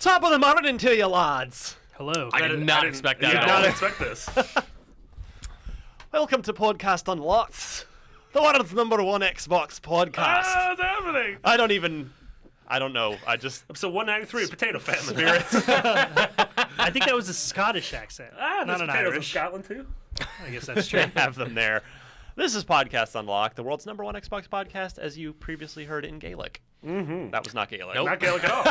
Top of the morning to you, lads. Hello. I did not expect that. I did at all. not expect this. Welcome to Podcast Unlocked, the world's #1 Xbox podcast. What's happening? I don't know. Episode 193, Potato Famine. I think that was a Scottish accent, There's not an potatoes in Irish. Scotland too. I guess that's true. have them there. This is Podcast Unlocked, the world's #1 Xbox podcast, as you previously heard in Gaelic. Mm-hmm. That was not Gaelic. Not Gaelic at all.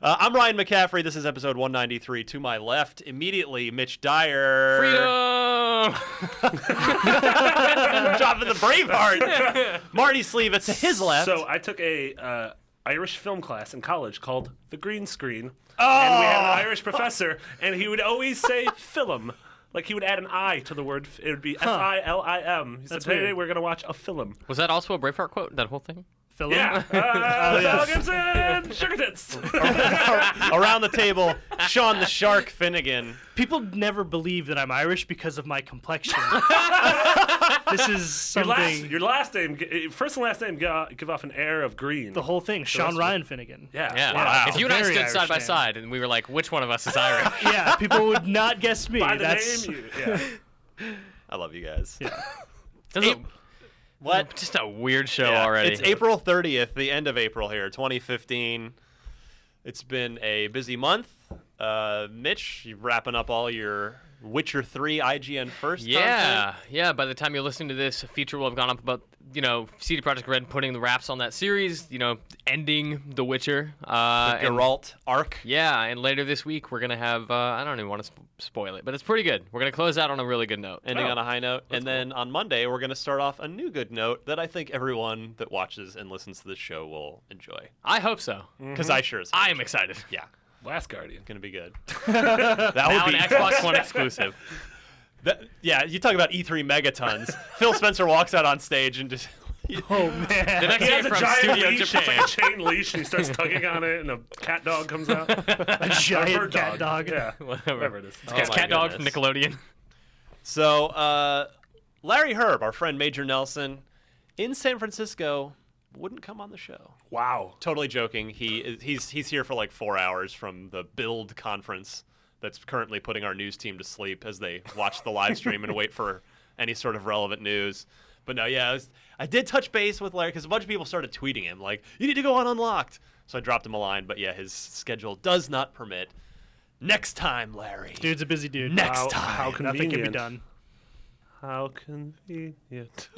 I'm Ryan McCaffrey. This is episode 193. To my left, immediately, Mitch Dyer. Freedom! Dropping the Braveheart. Marty Sleeva to his left. So I took a Irish film class in college called The Green Screen. Oh! And we had an Irish professor, and he would always say film. Like, he would add an I to the word. It would be F-I-L-I-M. He said, That's today weird. we're going to watch a film. Was that also a Braveheart quote, that whole thing? Philip? Yeah. Mel Gibson, Sugar Tits. Around the table, Sean the Shark Finnegan. People never believe that I'm Irish because of my complexion. This is something. Your last name, first and last name, give off an air of green. The whole thing. Sean Ryan Finnegan. Yeah. Yeah. Wow. If you and I Very stood Irish side by name. side and we were like, which one of us is Irish? Yeah, people would not guess me. By the That's name, I love you guys. yeah. This is What? just a weird show Yeah, already. It's April 30th, the end of April here, 2015. It's been a busy month. Mitch, you wrapping up all your Witcher 3 IGN first content? Yeah. By the time you're listening to this, a feature will have gone up about, CD Projekt Red putting the wraps on that series, ending The Witcher. Geralt arc. Yeah, and later this week we're going to have, I don't even want to spoil it, but it's pretty good. We're going to close out on a really good note. Ending on a high note. And then on Monday, we're going to start off a new good note that I think everyone that watches and listens to this show will enjoy. I hope so. Because I sure as hell I am enjoy it. excited. Yeah, Last Guardian. going to be good. Now That an Xbox One exclusive. you talk about E3 megatons. Phil Spencer walks out on stage and just... Oh, man. The next He has game a from giant Studio leash. Japan. It's like a chain leash, and he starts tugging on it, and a cat dog comes out. A giant cat dog. Yeah, Whatever it is. It's my Cat Dog from goodness. Nickelodeon. So, Larry Herb, our friend Major Nelson, in San Francisco, wouldn't come on the show. Wow. Totally joking. He's here for like 4 hours from the Build conference that's currently putting our news team to sleep as they watch the live stream and wait for any sort of relevant news. But no, yeah, I did touch base with Larry because a bunch of people started tweeting him like, you need to go on Unlocked. So I dropped him a line, but yeah, his schedule does not permit. Next time, Larry. Dude's a busy dude. Next time. How Nothing can be convenient. done. How convenient.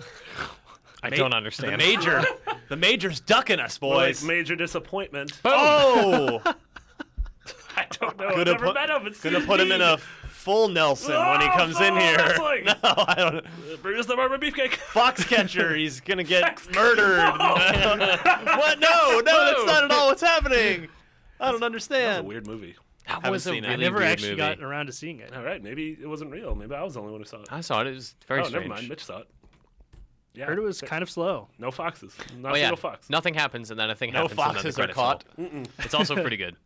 I don't understand. The Major's ducking us, boys. Like major disappointment. Oh! I don't know. I've Gonna never met him. It's Gonna put him in a full Nelson when he comes in full here. wrestling. No, I don't. Bring us the rubber beefcake. Foxcatcher, he's gonna get murdered. What? No, that's not at all what's happening. I don't That's a understand. weird movie. That Haven't was a seen it. really I never weird actually movie. got around to seeing it. All right, maybe it wasn't real. Maybe I was the only one who saw it. I saw it. It was very Oh, strange. never mind. Mitch saw it. Yeah. Heard it was kind of slow. No foxes. Not Oh a yeah, single fox. nothing happens and then a thing No happens and then foxes the are credits caught. roll. It's also pretty good.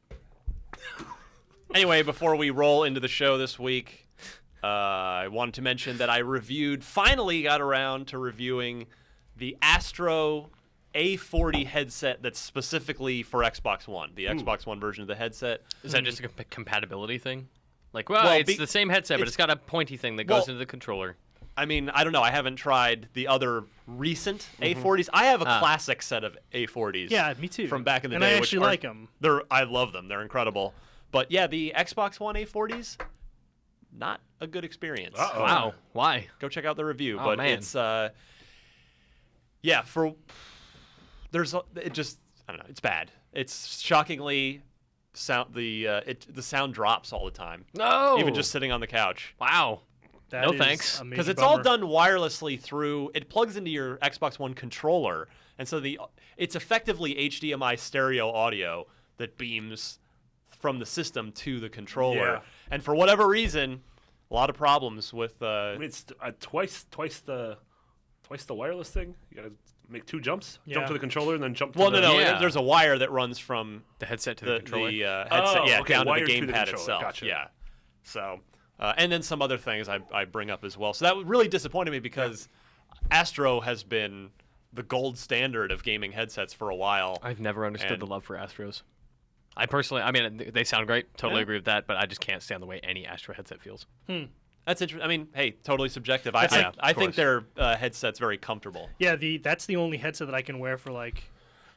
Anyway, before we roll into the show this week, I wanted to mention that I finally got around to reviewing the Astro A40 headset that's specifically for Xbox One, the Xbox One version of the headset. Is that just a compatibility thing? Like, well, Well, it's the same headset, but it's got a pointy thing that goes well, into the controller. I mean, I don't know. I haven't tried the other recent A40s. I have a classic set of A40s. Yeah, me too. From back in the and day. I which actually are- like them. I love them. They're incredible. But yeah, the Xbox One A40s, not a good experience. Uh-oh. Wow, why? Go check out the review. Oh, but man. it's it just, I don't know, it's bad. It's shockingly the sound drops all the time. No. Even just sitting on the couch. Wow. That No is thanks. a major Because it's all bummer. done wirelessly through, it plugs into your Xbox One controller, and so it's effectively HDMI stereo audio that beams from the system to the controller. Yeah. And for whatever reason, a lot of problems with I mean, it's twice the wireless thing. You gotta make two jumps. Jump Yeah. to the controller and then jump. well, to no, the... Yeah. there's a wire that runs from The headset to the the controller. headset, Oh, okay, down to the wired to the gamepad controller. itself. Gotcha. Yeah. So, and then some other things I bring up as well. So that really disappointed me because Astro has been the gold standard of gaming headsets for a while. I've never understood And- the love for Astros. I personally, I mean, they sound great. Totally agree with that, but I just can't stand the way any Astro headset feels. That's interesting. I mean, hey, totally subjective. I of think course. their headset's very comfortable. Yeah, that's the only headset that I can wear for like.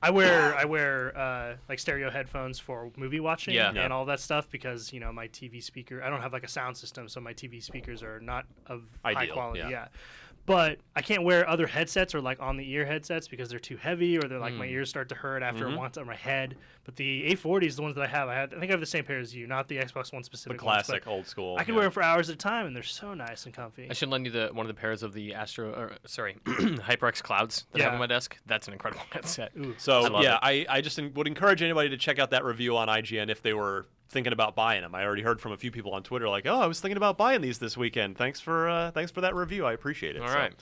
I wear like stereo headphones for movie watching Yeah. and all that stuff because my TV speaker. I don't have like a sound system, so my TV speakers are not of high Ideal, quality. yeah. Yeah. But I can't wear other headsets or like on the ear headsets because they're too heavy or they're like my ears start to hurt after Mm-hmm. it wants on my head. But the A40 is the ones that I have. I think I have the same pair as you, not the Xbox One The specific classic, ones, old school. but I can wear them for hours at a time and they're so nice and comfy. I should lend you one of the pairs of the HyperX Clouds that I have Yeah. on my desk. That's an incredible headset. Ooh. So I love yeah, I just would encourage anybody to check out that review on IGN if they were thinking about buying them. I already heard from a few people on Twitter like, "Oh, I was thinking about buying these this weekend. Thanks for that review. I appreciate it." All So, right.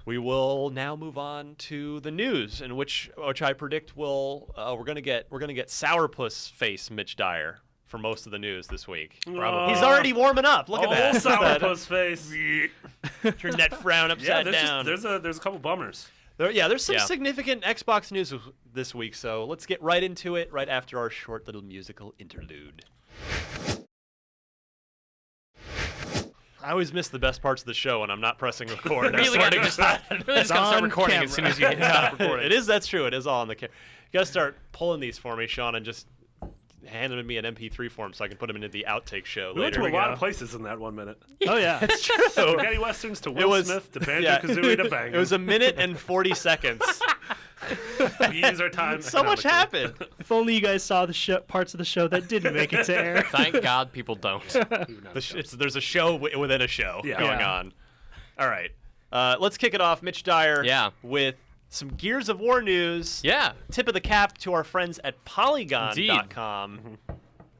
we will now move on to the news, in which I predict will we're gonna get sourpuss face Mitch Dyer for most of the news this week. Probably. He's already warming up. Look at that. Sourpuss face. Turn that frown Yeah, upside down. there's a couple bummers. There's some Yeah. significant Xbox news this week, so let's get right into it right after our short little musical interlude. I always miss the best parts of the show when I'm not pressing record. I Really swear gotta to just God. really just gotta start on recording camera. as soon as you stop recording. That's true. It is all on the camera. You gotta start pulling these for me, Sean, and just handing me an MP3 form so I can put them into the outtake show We went to later. a lot go. of places in that 1 minute. Oh yeah. It's true. Spaghetti westerns to Will Smith to Banjo Kazooie to Bang. It was a minute and 40 seconds. We use our time. So much economically. happened. If only you guys saw the parts of the show that didn't make it to air. Thank God people don't. There's a show within a show Yeah. going Yeah. on. All right. Let's kick it off, Mitch Dyer, Yeah. with some Gears of War news. Yeah. Tip of the cap to our friends at Polygon.com.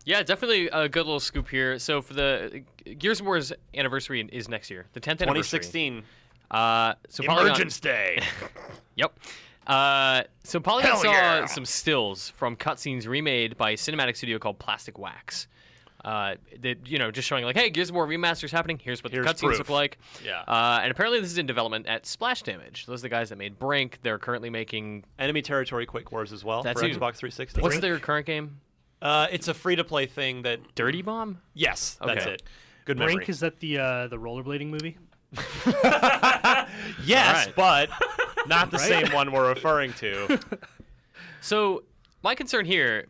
Yeah, definitely a good little scoop here. So for the Gears of War's anniversary is next year, the 10th anniversary. 2016. So Polygon, Emergence Day. Yep. So Polygon Hell saw yeah. some stills from cutscenes remade by a cinematic studio called Plastic Wax. That just showing like, hey, Gears of War Remaster's happening. Here's what Here's the cutscenes proof. look like. Yeah. And apparently this is in development at Splash Damage. Those are the guys that made Brink. They're currently making. Enemy Territory Quake Wars as well That's for you. Xbox 360. What's their current game? It's a free-to-play thing that... Dirty Bomb. Yes, that's Okay. it. Good memory. Brink, is that the rollerblading movie? Yes, All but not the Right? same one we're referring to. So my concern here,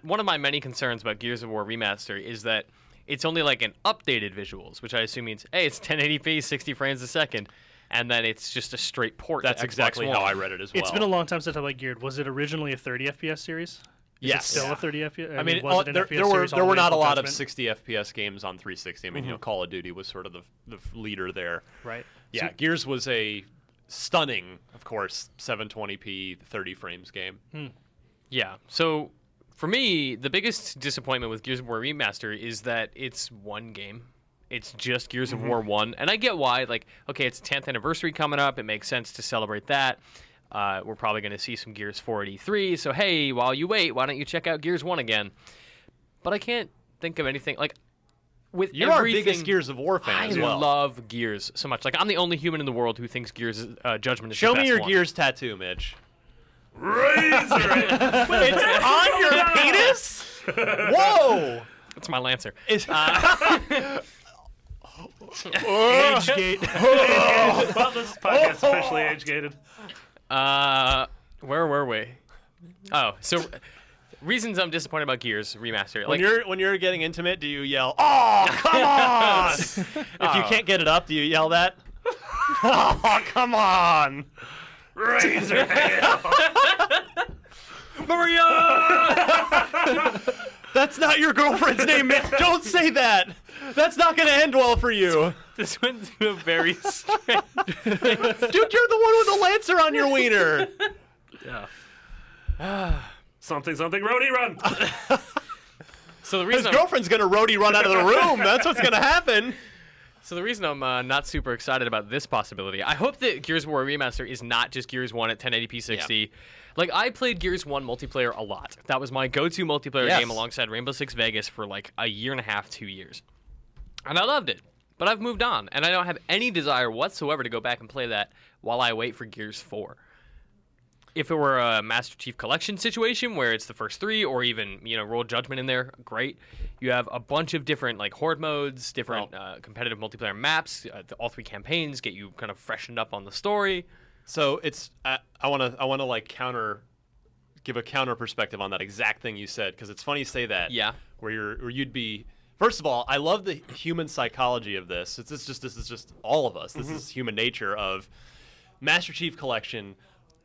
one of my many concerns about Gears of War Remaster is that it's only like an updated visuals, which I assume means, hey, it's 1080p, 60 frames a second, and then it's just a straight port. That's to Xbox exactly One. how I read it as well. It's been a long time since I played Geared. Was it originally a 30 FPS series? Is Yes. it still a 30 FPS? I mean, was it an there FPS series all were the way not a until lot of Judgment? 60 FPS games on 360. I mean, Call of Duty was sort of the leader there. Right. Yeah, Gears was a stunning, of course, 720p, 30 frames game. Yeah. So for me, the biggest disappointment with Gears of War Remaster is that it's one game. It's just Gears of War 1. And I get why. Like, okay, it's 10th anniversary coming up. It makes sense to celebrate that. We're probably going to see some Gears 4 at E3. So, hey, while you wait, why don't you check out Gears 1 again? But I can't think of anything. Like, with You're our everything, biggest Gears of War fan I as well. love Gears so much. Like, I'm the only human in the world who thinks Gears Judgment is Show the me best your one. Gears tattoo, Mitch. Razor. It's on your penis? Whoa! That's my Lancer. It's, Agegate. Well, this podcast is officially age-gated. Where were we? Oh, so reasons I'm disappointed about Gears Remaster. Like, when you're getting intimate, do you yell, "Oh, come on"? If you can't get it up, do you yell that? Oh, come on! Razor. Maria! That's not your girlfriend's name, Mitch. Don't say that. That's not gonna end well for you. This went to a very strange. Dude, you're the one with the lancer on your wiener. Yeah. Something, roadie, run. So the His reason girlfriend's gonna roadie run out of the room. That's what's gonna happen. I'm not super excited about this possibility. I hope that Gears of War Remaster is not just Gears 1 at 1080p 60. Yeah. Like, I played Gears 1 multiplayer a lot. That was my go-to multiplayer Yes. game alongside Rainbow Six Vegas for like a year and a half, 2 years. And I loved it. But I've moved on, and I don't have any desire whatsoever to go back and play that while I wait for Gears 4. if it were a Master Chief Collection situation where it's the first 3, or even roll Judgment in there, great. You have a bunch of different like horde modes, different competitive multiplayer maps. All 3 campaigns get you kind of freshened up on the story. So it's I want to like give a counter perspective on that exact thing you said, because it's funny you say that. Yeah. Where you'd be. First of all, I love the human psychology of this. This is just all of us. This is human nature of Master Chief Collection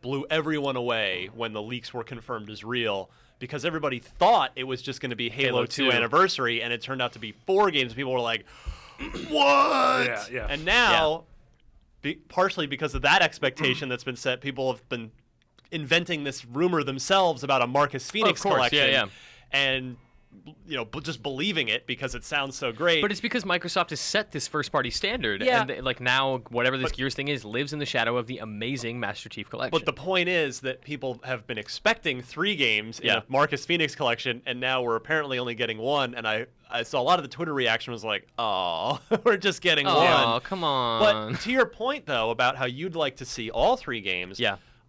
blew everyone away when the leaks were confirmed as real, because everybody thought it was just going to be Halo 2 Anniversary, and it turned out to be 4 games. People were like, what? Yeah. And now, partially because of that expectation that's been set, people have been inventing this rumor themselves about a Marcus Phoenix collection. And just believing it because it sounds so great. But it's because Microsoft has set this first-party standard, and like now, whatever this Gears thing is, lives in the shadow of the amazing Master Chief Collection. But the point is that people have been expecting 3 games in a Marcus Phoenix collection, and now we're apparently only getting 1. And I saw a lot of the Twitter reaction was like, "Oh, we're just getting 1." Oh, come on. But to your point though about how you'd like to see all 3 games,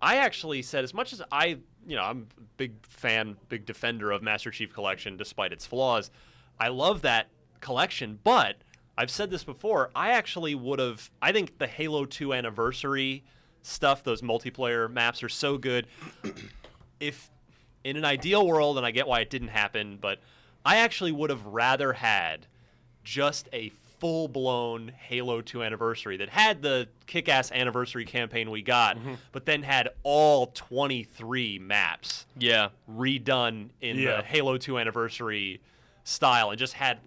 I actually said, as much as I'm a big fan, big defender of Master Chief Collection despite its flaws, I love that collection, but I've said this before, I think the Halo 2 Anniversary stuff, those multiplayer maps are so good. If in an ideal world, and I get why it didn't happen, but I actually would have rather had just a full-blown Halo 2 Anniversary that had the kick-ass anniversary campaign we got, but then had all 23 maps redone in the Halo 2 Anniversary style, and just had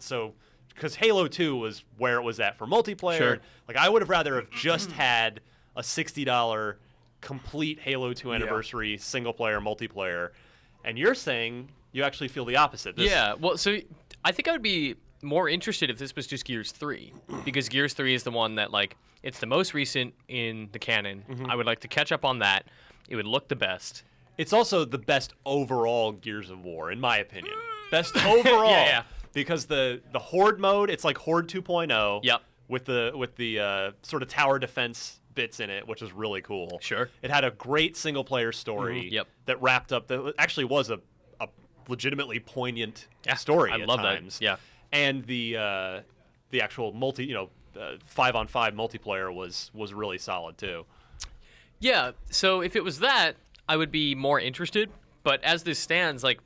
because Halo 2 was where it was at for multiplayer. Sure. Like, I would have rather have just had a $60 complete Halo 2 Anniversary single-player multiplayer, and you're saying you actually feel the opposite. Well, so I think I would be more interested if this was just Gears 3, because Gears 3 is the one that, like, it's the most recent in the canon. I would like to catch up on that. It would look the best. It's also the best overall Gears of War, in my opinion. Best overall. Because the Horde mode, it's like Horde 2.0. Yep. With the sort of tower defense bits in it, which is really cool. Sure. It had a great single-player story that wrapped up, that actually was a legitimately poignant story I at love times. that. Yeah. And the actual 5-on-5 multiplayer was really solid too. Yeah, so if it was that, I would be more interested. But as this stands, like,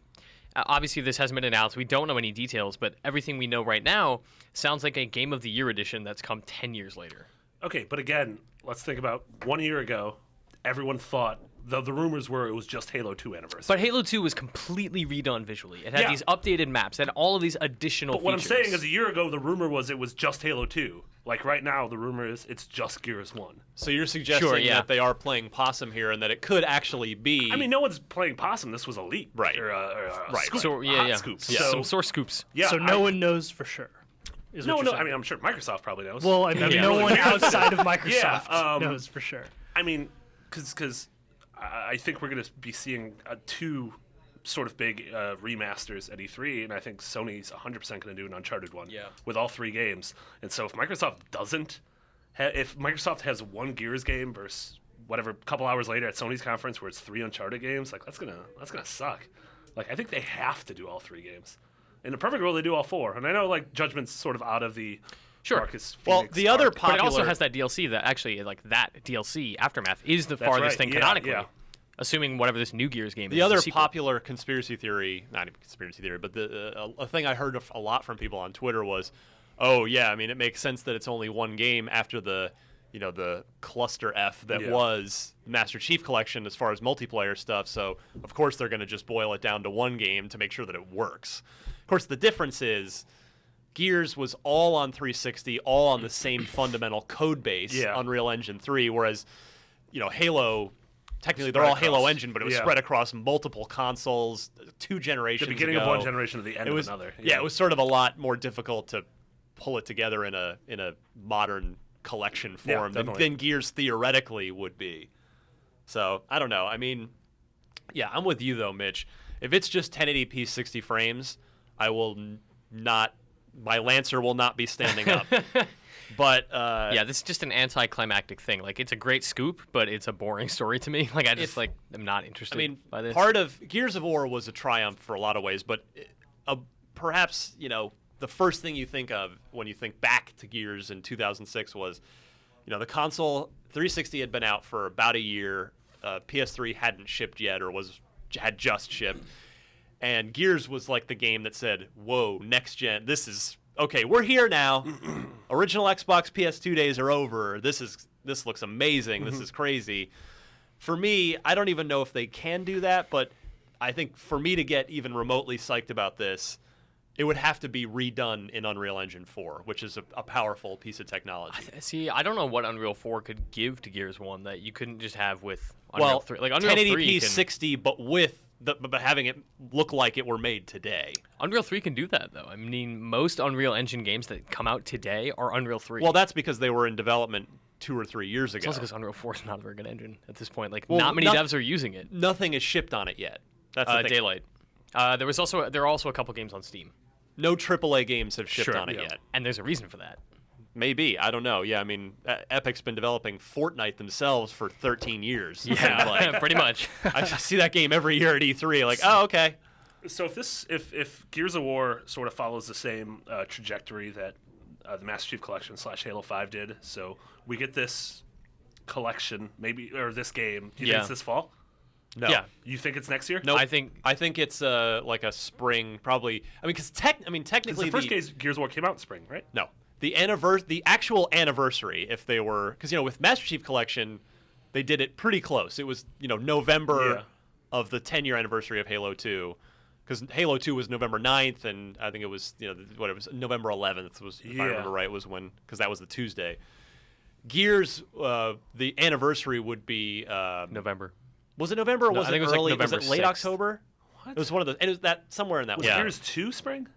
obviously this hasn't been announced. We don't know any details, but everything we know right now sounds like a Game of the Year edition that's come 10 years later. Okay, but again, let's think about 1 year ago, everyone thought, the rumors were it was just Halo 2 Anniversary. But Halo 2 was completely redone visually. It had these updated maps, it had all of these additional features. What I'm saying is, a year ago, the rumor was it was just Halo 2. Like, right now, the rumor is it's just Gears 1. So you're suggesting that they are playing possum here, and that it could actually be... I mean, no one's playing possum. This was a leak. Right. Or right. scoop. So, Hot scoop. Yeah, So, some source scoops. yeah, So no one knows for sure. No, I mean, I'm sure Microsoft probably knows. Well, I mean, no one outside of Microsoft knows for sure. I mean, because I think we're going to be seeing 2 sort of big remasters at E3, and I think Sony's 100% going to do an Uncharted one with all 3 games. And so if Microsoft doesn't, if Microsoft has 1 Gears game versus whatever, a couple hours later at Sony's conference where it's 3 Uncharted games, like that's gonna suck. Like, I think they have to do all 3 games. In a perfect world, they do all 4. And I know, like, Judgment's sort of out of the Marcus Phoenix Well, the other arc. popular... But it also has that DLC that actually, like, that DLC, Aftermath, is the farthest thing canonically. Yeah. Assuming whatever this new Gears game is. The other sequel. popular conspiracy theory, not even conspiracy theory, but a thing I heard a lot from people on Twitter was, oh, yeah, I mean, it makes sense that it's only 1 game after the cluster F that was Master Chief Collection as far as multiplayer stuff. So, of course, they're going to just boil it down to 1 game to make sure that it works. Of course, the difference is Gears was all on 360, all on the same fundamental code base, Unreal Engine 3, whereas, Halo... Technically, they're all Halo Engine, but it was spread across multiple consoles, 2 generations ago. The beginning of one generation to the end of another. Yeah, it was sort of a lot more difficult to pull it together in a modern collection form than Gears theoretically would be. So, I don't know. I mean, yeah, I'm with you, though, Mitch. If it's just 1080p 60 frames, I will not... My Lancer will not be standing up. But Yeah, this is just an anticlimactic thing. Like, it's a great scoop, but it's a boring story to me. Like, I just am not interested by this. Part of Gears of War was a triumph for a lot of ways, but perhaps, the first thing you think of when you think back to Gears in 2006 was, the console 360 had been out for about a year. PS3 hadn't shipped yet or had just shipped. And Gears was like the game that said, whoa, next gen, this is, okay, we're here now. Original Xbox PS2 days are over. This looks amazing. This is crazy. For me, I don't even know if they can do that, but I think for me to get even remotely psyched about this, it would have to be redone in Unreal Engine 4, which is a powerful piece of technology. See, I don't know what Unreal 4 could give to Gears 1 that you couldn't just have with Unreal 3. Like Unreal 1080p 3 60, but but having it look like it were made today. Unreal 3 can do that, though. I mean, most Unreal Engine games that come out today are Unreal 3. Well, that's because they were in development 2 or 3 years ago. It's also because Unreal 4 is not a very good engine at this point. Like, not many devs are using it. Nothing is shipped on it yet. That's the thing. Daylight. There are also a couple games on Steam. No AAA games have shipped on it yet. And there's a reason for that. Maybe. I don't know. Yeah, I mean, Epic's been developing Fortnite themselves for 13 years. Yeah, pretty much. I see that game every year at E3. Like, oh, okay. So if Gears of War sort of follows the same trajectory that the Master Chief Collection / Halo 5 did, so we get this collection, or this game. Do you think it's this fall? No. Yeah. You think it's next year? No, I think it's like a spring, probably. I mean, because technically the first Gears of War came out in spring, right? No, the actual anniversary, if they were, because with Master Chief Collection, they did it pretty close. It was November of the 10-year anniversary of Halo 2, because Halo 2 was November 9th, and I think it was it was November 11th was, if I remember right, was when, because that was the Tuesday. Gears, the anniversary would be November. Was it November or was I think it it was early? like November was it late 6th. October? What? It was one of the. It was that somewhere in that. Was Gears 2 spring?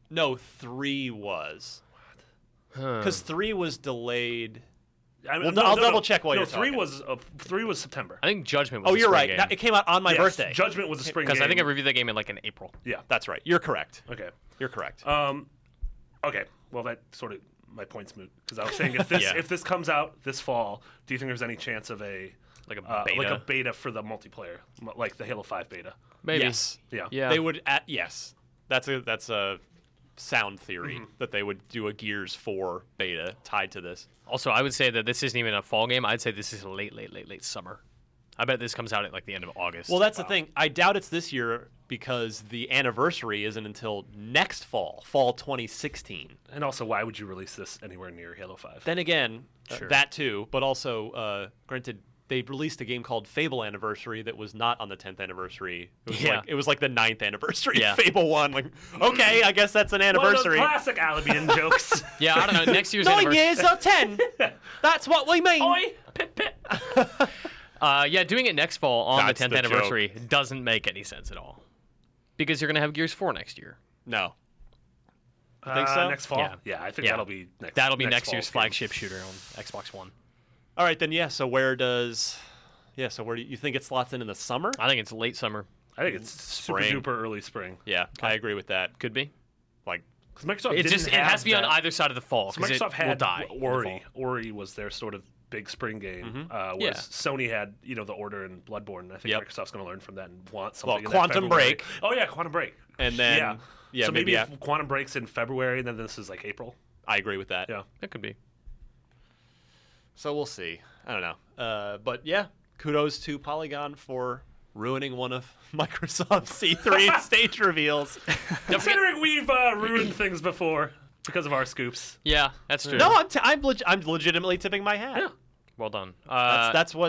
No, 3 was. Because 3 was delayed. I'll double check while you're talking. 3 was September. I think Judgment was Oh, a you're spring right. game. It came out on my birthday. Judgment was a spring game. Because I think I reviewed that game in April. Yeah, That's right. You're correct. Okay. You're correct. Okay. Well, that sort of my point's moot, because I was saying if this comes out this fall, do you think there's any chance of a beta for the multiplayer, like the Halo 5 beta? Maybe. Yes. Yeah. They would. Yes. That's a sound theory that they would do a Gears 4 beta tied to this. Also, I would say that this isn't even a fall game. I'd say this is late summer. I bet this comes out at the end of August. Well, that's the thing. I doubt it's this year because the anniversary isn't until next fall 2016. And also, why would you release this anywhere near Halo 5? Then again, Sure. that too, but also, granted, they released a game called Fable Anniversary that was not on the 10th anniversary. It was like the 9th anniversary. Yeah. Fable 1. Like, okay, I guess that's an anniversary. One of those classic Albion jokes. Yeah, I don't know. Next year's 9 anniversary. years or 10. That's what we mean. Oi, pit pit. Doing it next fall on That's the 10th the anniversary doesn't make any sense at all. Because you're going to have Gears 4 next year. No. You think so? Next fall? Yeah. I think Yeah. that'll be next. That'll be next fall's year's game. flagship shooter on Xbox One. All right, then, so where do you think it slots in the summer? I think it's late summer. I think it's super Spring. duper early spring. Yeah, I agree with that. Could be. Like, Because Microsoft It didn't has to be on that- either side of the fall. So 'cause Microsoft it will had die. in the Ori. fall. Ori was their sort of big spring game. Whereas Yeah. Sony had the Order and Bloodborne. I think Yep. Microsoft's going to learn from that and want something. in that Quantum February. Break. Oh yeah, Quantum Break. and then, So maybe maybe if Quantum Break's in February, then this is April. I agree with that. Yeah. It could be. So we'll see. I don't know. But yeah, kudos to Polygon for ruining one of Microsoft's E3 stage reveals. Considering we've ruined things before because of our scoops. Yeah, that's true. No, I'm legitimately tipping my hat. Yeah. Well done. That's a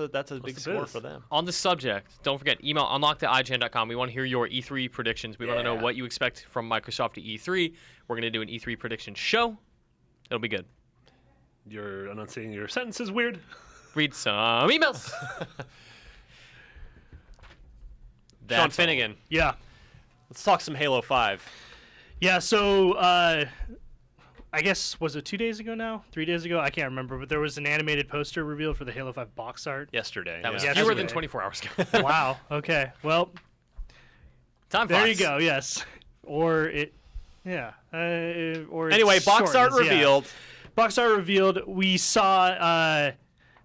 big the score biz? for them. On the subject, don't forget, email unlocked@ign.com. We want to hear your E3 predictions. We want to know Yeah. what you expect from Microsoft at E3. We're going to do an E3 prediction show. It'll be good. You're enunciating your sentences weird. Read some emails. Sean That's all. Finnegan, Yeah. let's talk some Halo 5. Yeah, so I guess, was it 2 days ago now? 3 days ago? I can't remember, but there was an animated poster revealed for the Halo 5 box art. Yesterday. That was Yeah, fewer that's than okay. 24 hours ago. Wow. Okay. Well, Time there you flies. go. Yes. Or it Yeah. Or Anyway, it's box art shortened, yeah. revealed. Box art revealed. We saw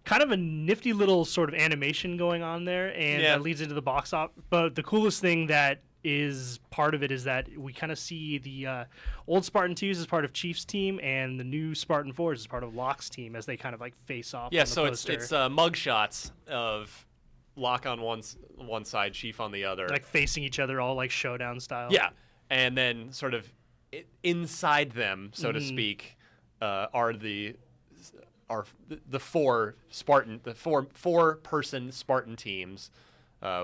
kind of a nifty little sort of animation going on there, and Yeah. that leads into the box op. But the coolest thing that is part of it is that we kind of see the old Spartan 2s as part of Chief's team, and the new Spartan 4s as part of Locke's team as they kind of like face off. Yeah, on the so poster. it's mug shots of Locke on one side, Chief on the other. like facing each other, all like showdown style. Yeah, and then sort of inside them, so to speak, are the four four-person Spartan teams,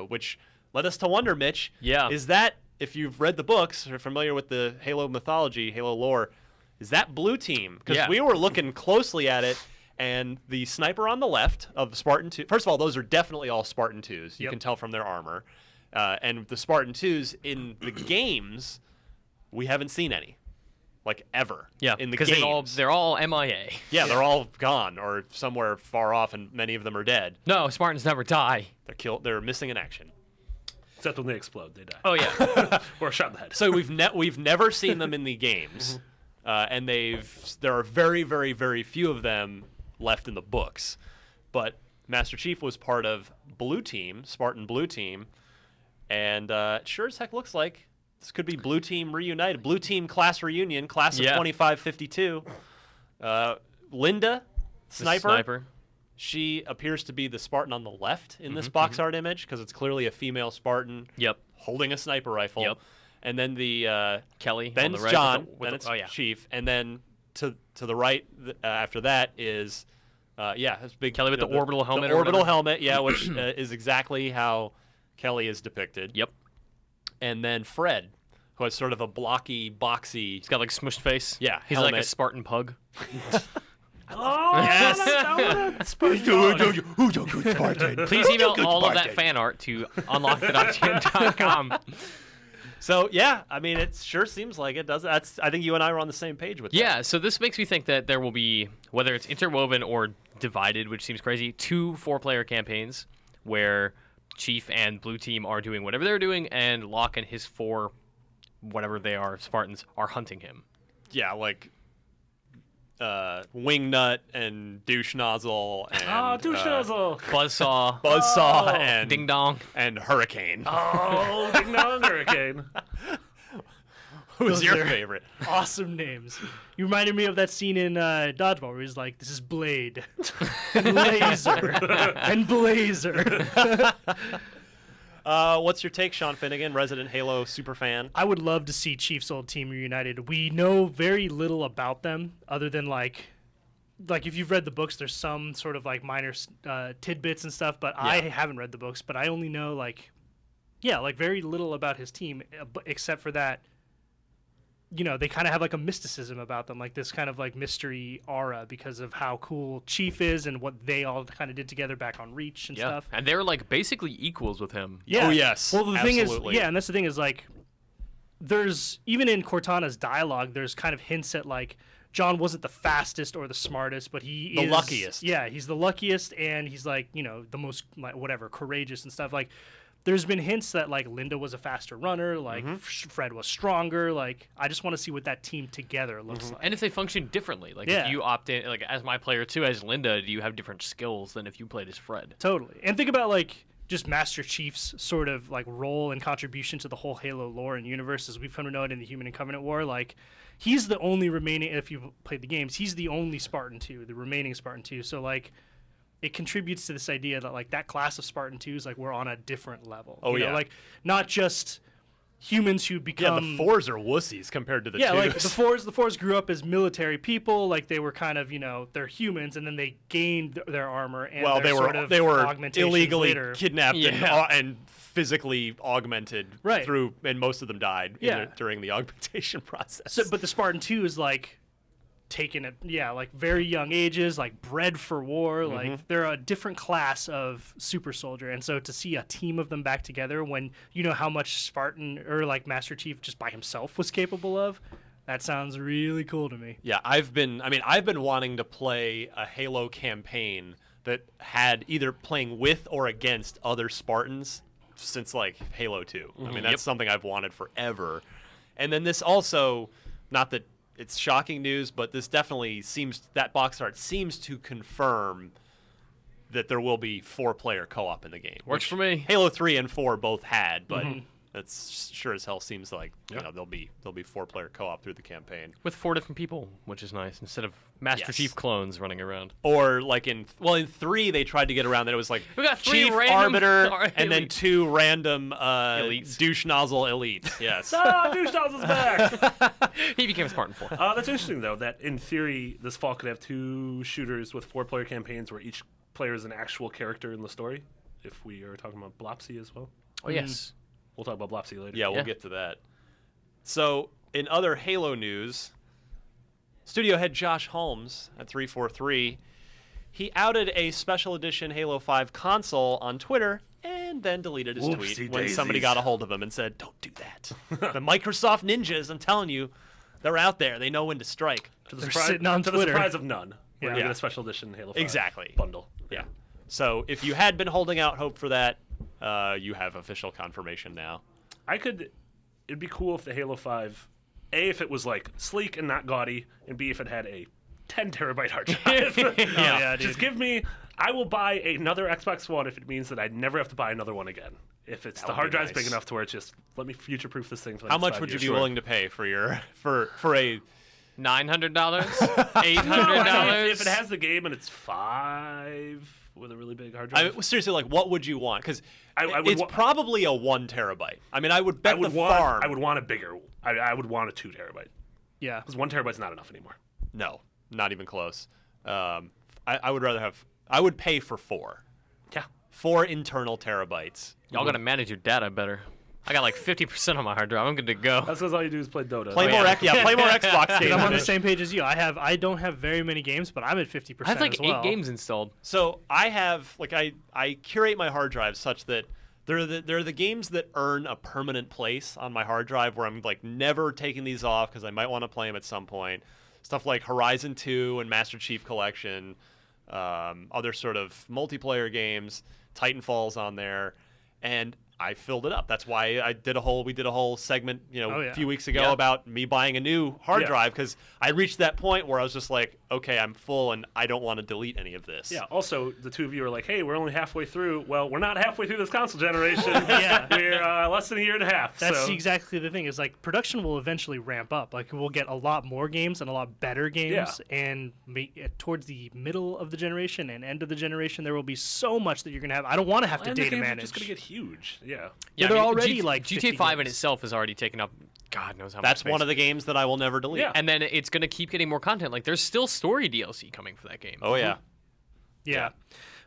which led us to wonder, Mitch. Yeah. Is that, if you've read the books or familiar with the Halo mythology, Halo lore, is that blue team? Because Yeah. we were looking closely at it, and the sniper on the left of the Spartan 2. First of all, those are definitely all Spartan 2s. You Yep. can tell from their armor. And the Spartan 2s in the games, we haven't seen any. Like, ever. Yeah, in the because games. they're all MIA. Yeah, they're all gone or somewhere far off, and many of them are dead. No, Spartans never die. They're killed. They're missing in action. Except when they explode, they die. Oh yeah. Or shot in the head. So we've never seen them in the games, and there are very, very, very few of them left in the books. But Master Chief was part of Blue Team, Spartan Blue Team, and it sure as heck looks like this could be Blue Team reunited. Blue Team class reunion, class of 2552. Linda, sniper. She appears to be the Spartan on the left in this box art image because it's clearly a female Spartan Yep. holding a sniper rifle. Yep. And then the Kelly. then on the it's right John, with then it's oh yeah. Chief, and then to the right after that is it's big Kelly with the orbital helmet The or orbital whatever. helmet, yeah, which is exactly how Kelly is depicted. Yep. And then Fred, who has sort of a blocky, boxy. He's got like smushed face. Yeah, He's like a helmet. Spartan pug. Oh, Yes. Please email all of that fan art to unlockthedoctane.com. So yeah, I mean, it sure seems like it does. I think you and I were on the same page with that. Yeah, so this makes me think that there will be, whether it's interwoven or divided, which seems crazy, 2 4-player campaigns where Chief and Blue Team are doing whatever they're doing, and Locke and his 4, whatever they are, Spartans, are hunting him. Yeah, like Wingnut and Douche Nozzle and douche nozzle. Buzzsaw, Buzzsaw and Ding Dong. and Hurricane. Oh, Ding Dong Hurricane. Who's Those your are- favorite? Awesome names. You reminded me of that scene in Dodgeball where he's like, "This is Blade, and Laser, and Blazer." What's your take, Sean Finnegan, resident Halo superfan? I would love to see Chiefs old team reunited. We know very little about them other than like if you've read the books, there's some sort of like minor tidbits and stuff. But I haven't read the books, but I only know like very little about his team, except for that. You know, they kind of have like a mysticism about them, like this kind of like mystery aura because of how cool Chief is and what they all kind of did together back on Reach and stuff. And they're like basically equals with him. Yeah. Oh, yes. Well, the thing Absolutely. is, and that's the thing is like, there's even in Cortana's dialogue, there's kind of hints at like John wasn't the fastest or the smartest, but he The is luckiest. Yeah, he's the luckiest, and he's like the most like whatever courageous and stuff. Like, there's been hints that like Linda was a faster runner, like Fred was stronger. Like, I just want to see what that team together looks like. And if they function differently, like if you opt in, like as my player too, as Linda, do you have different skills than if you played as Fred? Totally. And think about like just Master Chief's sort of like role and contribution to the whole Halo lore and universe as we've come to know it in the Human and Covenant War. Like, he's the only remaining, if you've played the games, he's the only Spartan 2, the remaining Spartan 2. So like, it contributes to this idea that like that class of Spartan 2s, like we're on a different level. Oh, you know? yeah. Like, not just humans who Yeah, become the 4s are wussies compared to the 2s. like the fours grew up as military people, like they were kind of, they're humans, and then they gained their armor and well, their they were augmentations illegally later. kidnapped Yeah. and physically augmented Right. through, and most of them died during the augmentation process. So, but the Spartan 2 is like taken at like very young ages, like bred for war. Like they're a different class of super soldier, and so to see a team of them back together when you know how much Spartan or like Master Chief just by himself was capable of, that sounds really cool to me. Yeah, I've been wanting to play a Halo campaign that had either playing with or against other Spartans since like Halo 2. I mean, that's something I've wanted forever. And then this also, not that it's shocking news, but this definitely seems, that box art seems to confirm that there will be 4-player co-op in the game. Works for me. Halo 3 and 4 both had, but that's sure as hell seems like you know there'll be 4-player co-op through the campaign With 4 different people, which is nice, instead of Master Chief clones running around. or like in 3 they tried to get around that. It was like We got 3 Chief, random Arbiter, and then elites. 2 random Elites. douche nozzle elites. Yes. Douche Nozzle's back. He became a Spartan 4. That's interesting, though, that in theory, this fall could have 2 shooters with 4-player campaigns where each player is an actual character in the story, if we are talking about Blopsy as well. Oh, yes. We'll talk about Blopsy later. Yeah, we'll get to that. So, in other Halo news, studio head Josh Holmes at 343, he outed a special edition Halo 5 console on Twitter and then deleted his tweet Whoopsie when somebody daisies. got a hold of him and said, "Don't do that." The Microsoft ninjas, I'm telling you, they're out there. They know when to strike. To the They're surprise, sitting on to the Twitter. surprise of none. We're going to Yeah. get a special edition Halo 5 Exactly. bundle. Yeah. So, if you had been holding out hope for that, you have official confirmation now. It'd be cool if the Halo 5, A, if it was like sleek and not gaudy, and B, if it had a 10 terabyte hard drive. yeah, dude. Just give me, I will buy another Xbox One if it means that I never have to buy another one again. If it's the would hard be drive's nice. big enough to where it's just, let me future proof this thing for the How next much 5 would you years. be Sure. willing to pay for your for a $900? No, $800? if it has the game and it's 5 with a really big hard drive. seriously, like, what would you want? Because I would it's wa- probably a 1 terabyte. I mean, I would I bet would the want, farm. I would want a bigger, I would want a 2 terabyte. Yeah. Because 1 terabyte's not enough anymore. No, not even close. I would rather have. I would pay for 4. Yeah. 4 internal terabytes. Y'all gotta manage your data better. I got like 50% on my hard drive. I'm good to go. That's because all you do is play Dota. Play more, play more Xbox Dude, games. I'm on the Mitch. same page as you. I don't have very many games, but I'm at 50% I have like as well. 8 games installed. So I have I curate my hard drive such that they're the games that earn a permanent place on my hard drive where I'm like never taking these off because I might want to play them at some point. Stuff like Horizon 2 and Master Chief Collection, other sort of multiplayer games. Titanfall's on there, and I filled it up. That's why we did a whole segment, a few weeks ago about me buying a new hard drive because I reached that point where I was just like, okay, I'm full and I don't want to delete any of this. Yeah. Also, the two of you are like, "Hey, we're only halfway through." Well, we're not halfway through this console generation. Yeah. We're less than a year and a half. That's so. exactly the thing. Is like production will eventually ramp up. Like we'll get a lot more games and a lot better games. And towards the middle of the generation and end of the generation, there will be so much that you're gonna have. I don't want to have to And the data games are manage. just gonna get huge. Yeah. Yeah, they're already like GTA 50 5 in games. itself has already taken up God knows how much That's space. one of the games that I will never delete. Yeah. And then it's going to keep getting more content. Like there's still story DLC coming for that game. Oh yeah. Yeah.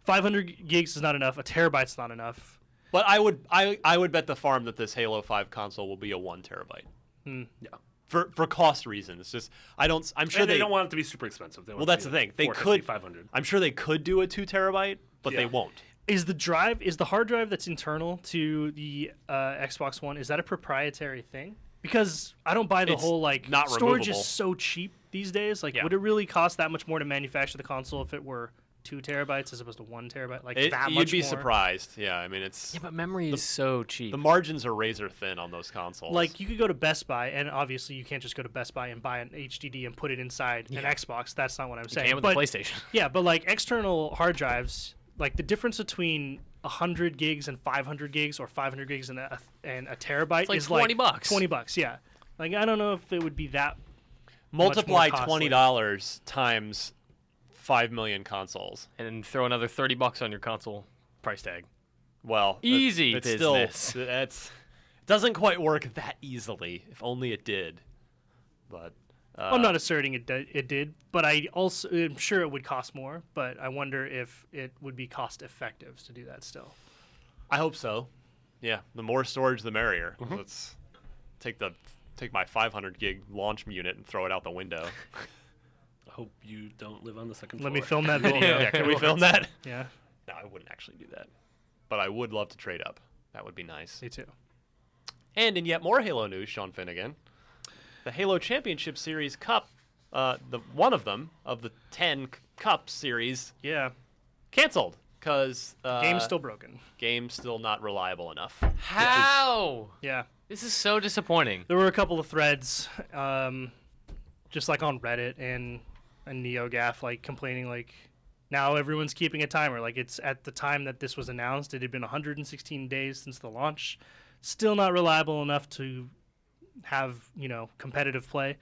500 gigs is not enough. A terabyte's not enough. But I would bet the farm that this Halo 5 console will be a 1 terabyte. Yeah. For cost reasons. Just I'm sure And they don't want it to be super expensive. They want Well, it to that's be the like thing. They 450, could 500. I'm sure they could do a 2 terabyte, but they Yeah. won't. Is the hard drive that's internal to the Xbox One, is that a proprietary thing? Because I don't buy the It's whole like not storage removable. is so cheap these days. Like, Yeah. would it really cost that much more to manufacture the console if it were 2 terabytes as opposed to 1 terabyte? Like that You'd much be more? surprised. Yeah, I mean it's Yeah, but memory is so cheap. the margins are razor thin on those consoles. Like you could go to Best Buy, and obviously you can't just go to Best Buy and buy an HDD and put it inside an Xbox. That's not what I'm saying. and with but the PlayStation. yeah, but like external hard drives, like the difference between 100 gigs and 500 gigs or 500 gigs and a terabyte like is $20. like $20. Yeah, like I don't know if it would be that. multiply much more costly. $20 times 5 million consoles. And then throw another $30 on your console price tag. Well, Easy it's business. Still, it doesn't quite work that easily. If only it did. But I'm not asserting it did, but I also am sure it would cost more. But I wonder if it would be cost effective to do that still. I hope so. Yeah, the more storage, the merrier. Mm-hmm. Let's take my 500 gig launch unit and throw it out the window. I hope you don't live on the second floor. Let me film that video. Yeah, can we film that? Yeah, No, I wouldn't actually do that. But I would love to trade up. That would be nice. me too. And in yet more Halo news, Sean Finnegan, the Halo Championship Series Cup, one of them of the 10 Cup series, Yeah. canceled because Game's still broken. game's still not reliable enough. How? Yeah. This is so disappointing. There were a couple of threads, just like on Reddit and NeoGAF, like complaining like now everyone's keeping a timer. Like it's at the time that this was announced, it had been 116 days since the launch. Still not reliable enough to have, competitive play.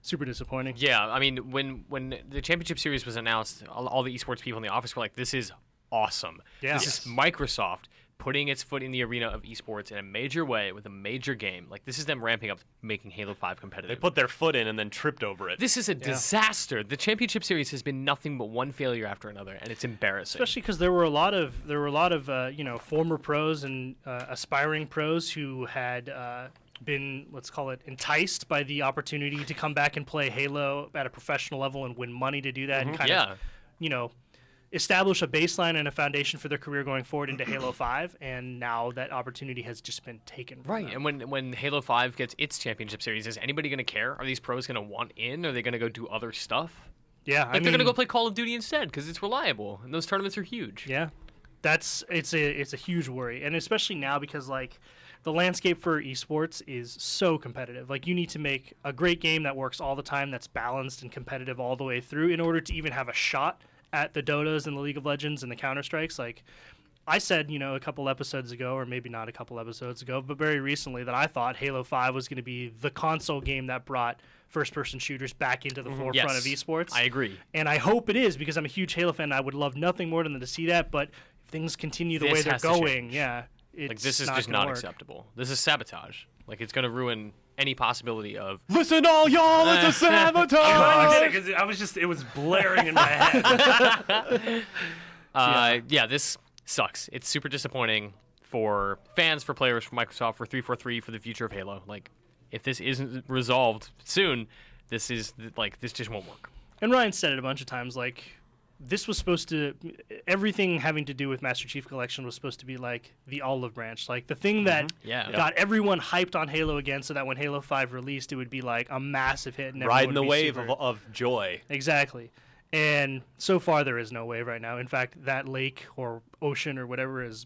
Super disappointing. Yeah, I mean, when the championship series was announced, all the esports people in the office were like, "This is awesome. Yeah. This is Microsoft putting its foot in the arena of esports in a major way with a major game. Like this is them ramping up, making Halo 5 competitive." They put their foot in and then tripped over it. This is a disaster. The championship series has been nothing but one failure after another, and it's embarrassing. Especially because there were a lot of former pros and aspiring pros who had been, let's call it, enticed by the opportunity to come back and play Halo at a professional level and win money to do that and kind of establish a baseline and a foundation for their career going forward into Halo 5, and now that opportunity has just been taken from them. And when Halo 5 gets its championship series, is anybody going to care? Are these pros going to want in? Are they going to go do other stuff? Yeah, Like they're going to go play Call of Duty instead because it's reliable, and those tournaments are huge. Yeah, it's a huge worry, and especially now because like the landscape for esports is so competitive. Like you need to make a great game that works all the time, that's balanced and competitive all the way through in order to even have a shot at the Dotas and the League of Legends and the Counter-Strikes. Like I said, a couple episodes ago, or maybe not a couple episodes ago, but very recently that I thought Halo 5 was going to be the console game that brought first-person shooters back into the forefront of esports. I agree. And I hope it is because I'm a huge Halo fan. I would love nothing more than to see that, but if things continue the way they're going, it's this is not just gonna not work. acceptable. This is sabotage. Like it's going to ruin any possibility of. Listen, all y'all, it's a sabotage. It was blaring in my head. This sucks. It's super disappointing for fans, for players, for Microsoft, for 343, for the future of Halo. Like, if this isn't resolved soon, this just won't work. And Ryan said it a bunch of times, like, this was supposed to, everything having to do with Master Chief Collection was supposed to be like the olive branch, like the thing that got everyone hyped on Halo again, so that when Halo 5 released, it would be like a massive hit. And riding the would be wave super... of joy. Exactly. And so far, there is no wave right now. In fact, that lake or ocean or whatever is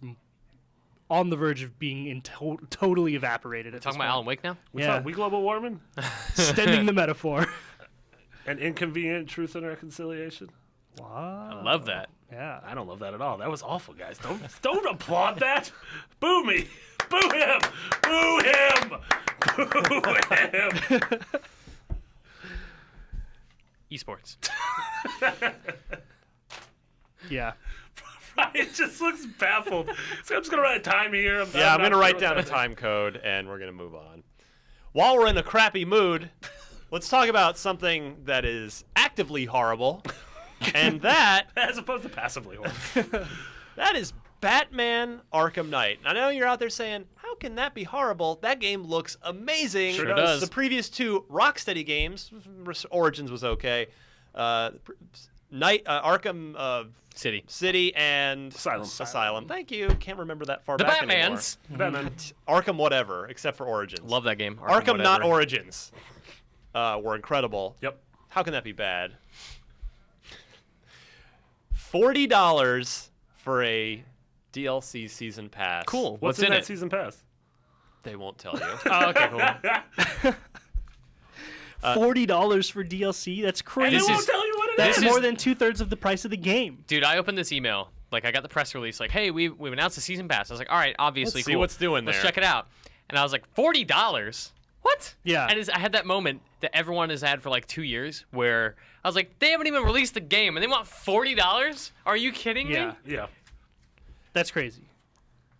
on the verge of being totally evaporated. Talking about Alan Wake now? We global warming? Extending the metaphor. An inconvenient truth and reconciliation? Wow. I love that. Yeah. I don't love that at all. That was awful, guys. Don't applaud that. Boo me. Boo him. Boo him. Boo him. Esports. Yeah. Ryan just looks baffled. So I'm just going to write a time here. I'm going to write down a time code, and we're going to move on. While we're in a crappy mood, let's talk about something that is actively horrible. And that, as opposed to passively horrible, that is Batman Arkham Knight. I know you're out there saying, how can that be horrible? That game looks amazing. Sure does. The previous two Rocksteady games, Origins was okay. Arkham City and Asylum. Thank you. Can't remember that far back anymore. Batman. Arkham whatever, except for Origins. Love that game. Arkham not Origins were incredible. Yep. How can that be bad? $40 for a DLC season pass. Cool. What's in that season pass? They won't tell you. Oh, okay, cool. $40 for DLC? That's crazy. And they won't tell you what it That's is. more than 2/3 of the price of the game. Dude, I opened this email. Like, I got the press release. Like, hey, we've announced the season pass. I was like, all right, obviously, Let's see what's doing Let's there. check it out. And I was like, $40? What? Yeah. And I had that moment that everyone has had for like 2 years where I was like, they haven't even released the game and they want $40? Are you kidding me? Yeah. That's crazy.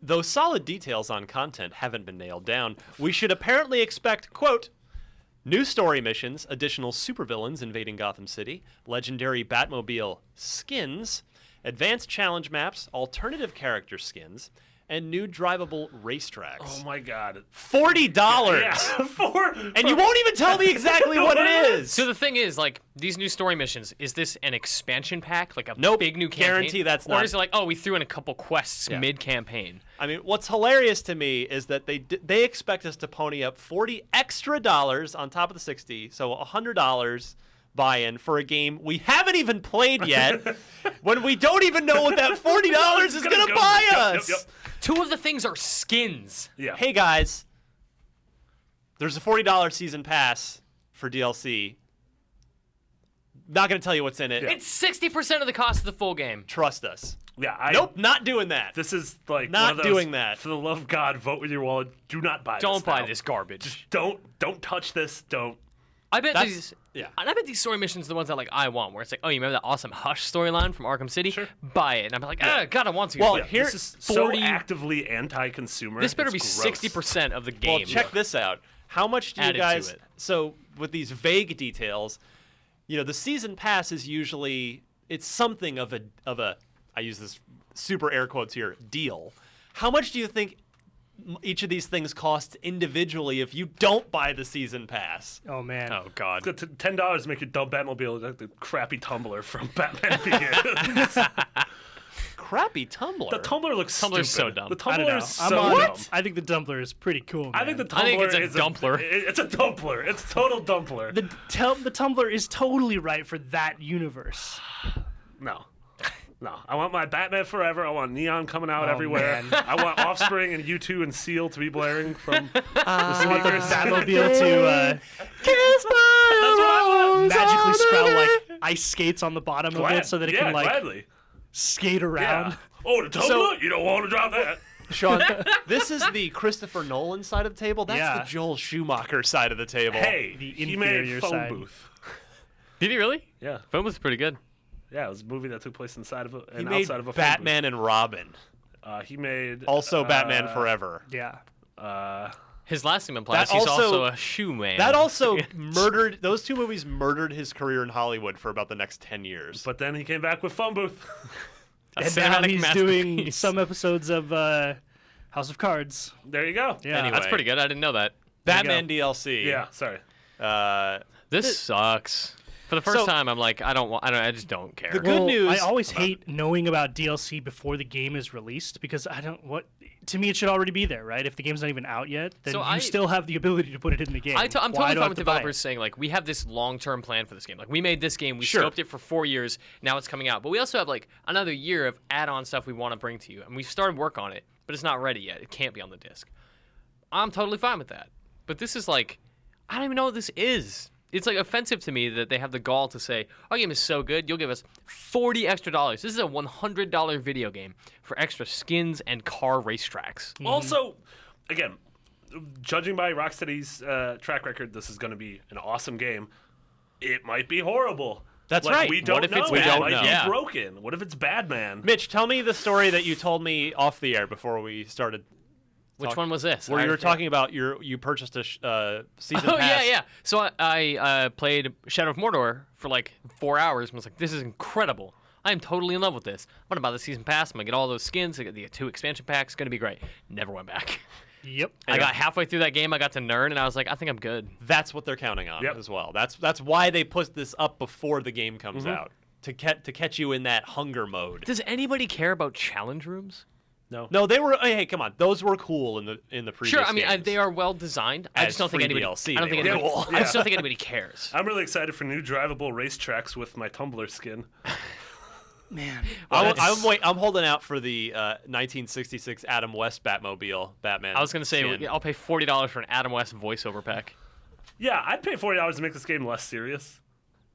Though solid details on content haven't been nailed down, we should apparently expect, quote, new story missions, additional supervillains invading Gotham City, legendary Batmobile skins, advanced challenge maps, alternative character skins, and new drivable racetracks. Oh my God. $40. Yeah. And you won't even tell me exactly what it is. So the thing is, like, these new story missions, is this an expansion pack? Like a big new campaign? Guarantee that's or not. Or is it like, oh, we threw in a couple quests Yeah. mid-campaign? I mean, what's hilarious to me is that they expect us to pony up $40 extra on top of the $60, so $100 buy-in for a game we haven't even played yet when we don't even know what that $40 is going to buy us. Yep. Two of the things are skins. Yeah. Hey, guys, there's a $40 season pass for DLC. Not going to tell you what's in it. Yeah. It's 60% of the cost of the full game. Trust us. Yeah. Nope, not doing that. This is like Not one of those, doing that. For the love of God, vote with your wallet. Do not buy. Don't this buy now. this garbage. Don't touch this. Don't. I bet That's- these. yeah. And I bet these story missions are the ones that like I want, where it's like, oh, you remember that awesome Hush storyline from Arkham City? Sure. Buy it, and I'm like, God, I want to. Well, But here- This is 40 so actively anti-consumer. this better be It's gross. 60% of the game. Well, check this out. How much do you Added to guys? it. So with these vague details, the season pass is usually it's something of a. I use this super air quotes here. Deal. How much do you think each of these things costs individually if you don't buy the season pass? Oh man. Oh God. It's got $10 to make your dumb Batmobile like the crappy tumbler from Batman Begins. Crappy tumbler. The tumbler looks Tumbler's stupid. so dumb. The I don't tumbler know. is I'm so on dumb. it. I think the Dumpler is pretty cool. Man. I think the I think tumbler it's a is dumpler. It's a dumpler. It's total dumpler. the Tumbler is totally right for that universe. No. I want my Batman Forever. I want neon coming out Oh, everywhere. man. I want Offspring and U2 and Seal to be blaring from the I want the speakers. Batmobile to Kiss my magically sprout like ice skates on the bottom of it so that it can like gladly. skate around. Yeah. Oh, the tumbler? So- You don't want to drop that. Sean, this is the Christopher Nolan side of the table. That's Yeah. the Joel Schumacher side of the table. Hey, The he made inferior Phone side. Booth. Did he really? Yeah. Phone was pretty good. Yeah, it was a movie that took place inside of a he and made outside of a Batman and Robin. phone booth. He made Also, Batman Forever. Yeah. His last name implies That he's also- also a shoe man. That also murdered. Those two movies murdered his career in Hollywood for about the next 10 years. But then he came back with Phone Booth. A And now cinematic he's doing masterpiece. some episodes of House of Cards. There you go. Yeah. Anyway. That's pretty good. I didn't know that. Batman DLC. Yeah. Sorry. This sucks. For the first So- time, I'm like, I just don't care. The good Well, news- I always hate knowing about DLC before the game is released because to me it should already be there, right? If the game's not even out yet, then So you I- still have the ability to put it in the game. I'm Why totally do I fine have with to buy it? developers saying, like, we have this long-term plan for this game. Like, we made this game, we Sure. scoped it for 4 years, now it's coming out. But we also have, like, another year of add-on stuff we want to bring to you. And we've started work on it, but it's not ready yet. It can't be on the disc. I'm totally fine with that. But this is, like, I don't even know what this is. It's, like, offensive to me that they have the gall to say, our game is so good, you'll give us $40 extra. This is a $100 video game for extra skins and car racetracks. Also, again, judging by Rocksteady's track record, this is going to be an awesome game. It might be horrible. That's Like, right. We don't What if know. it's We bad? don't It might know. be Yeah. broken. What if it's bad, man? Mitch, tell me the story that you told me off the air before we started. Which one was this? Where I you were forget. talking about you purchased a season Oh, pass. yeah. So I played Shadow of Mordor for like 4 hours and was like, this is incredible. I am totally in love with this. I'm going to buy the season pass. I'm going to get all those skins. I get the 2 expansion packs. It's going to be great. Never went back. Yep. I got halfway through that game. I got to Nern, and I was like, I think I'm good. That's what they're counting on Yep. as well. That's why they put this up before the game comes out to catch you in that hunger mode. Does anybody care about challenge rooms? No, they were. Hey, come on, those were cool in the previous. Sure, I mean, games. they are well designed. I As just don't think free anybody. DLC, I don't they think were anybody. cool. I just don't think anybody cares. I'm really excited for new drivable racetracks with my Tumblr skin. Man. I'm holding out for the 1966 Adam West Batmobile Batman. I was gonna say skin. I'll pay $40 for an Adam West voiceover pack. Yeah, I'd pay $40 to make this game less serious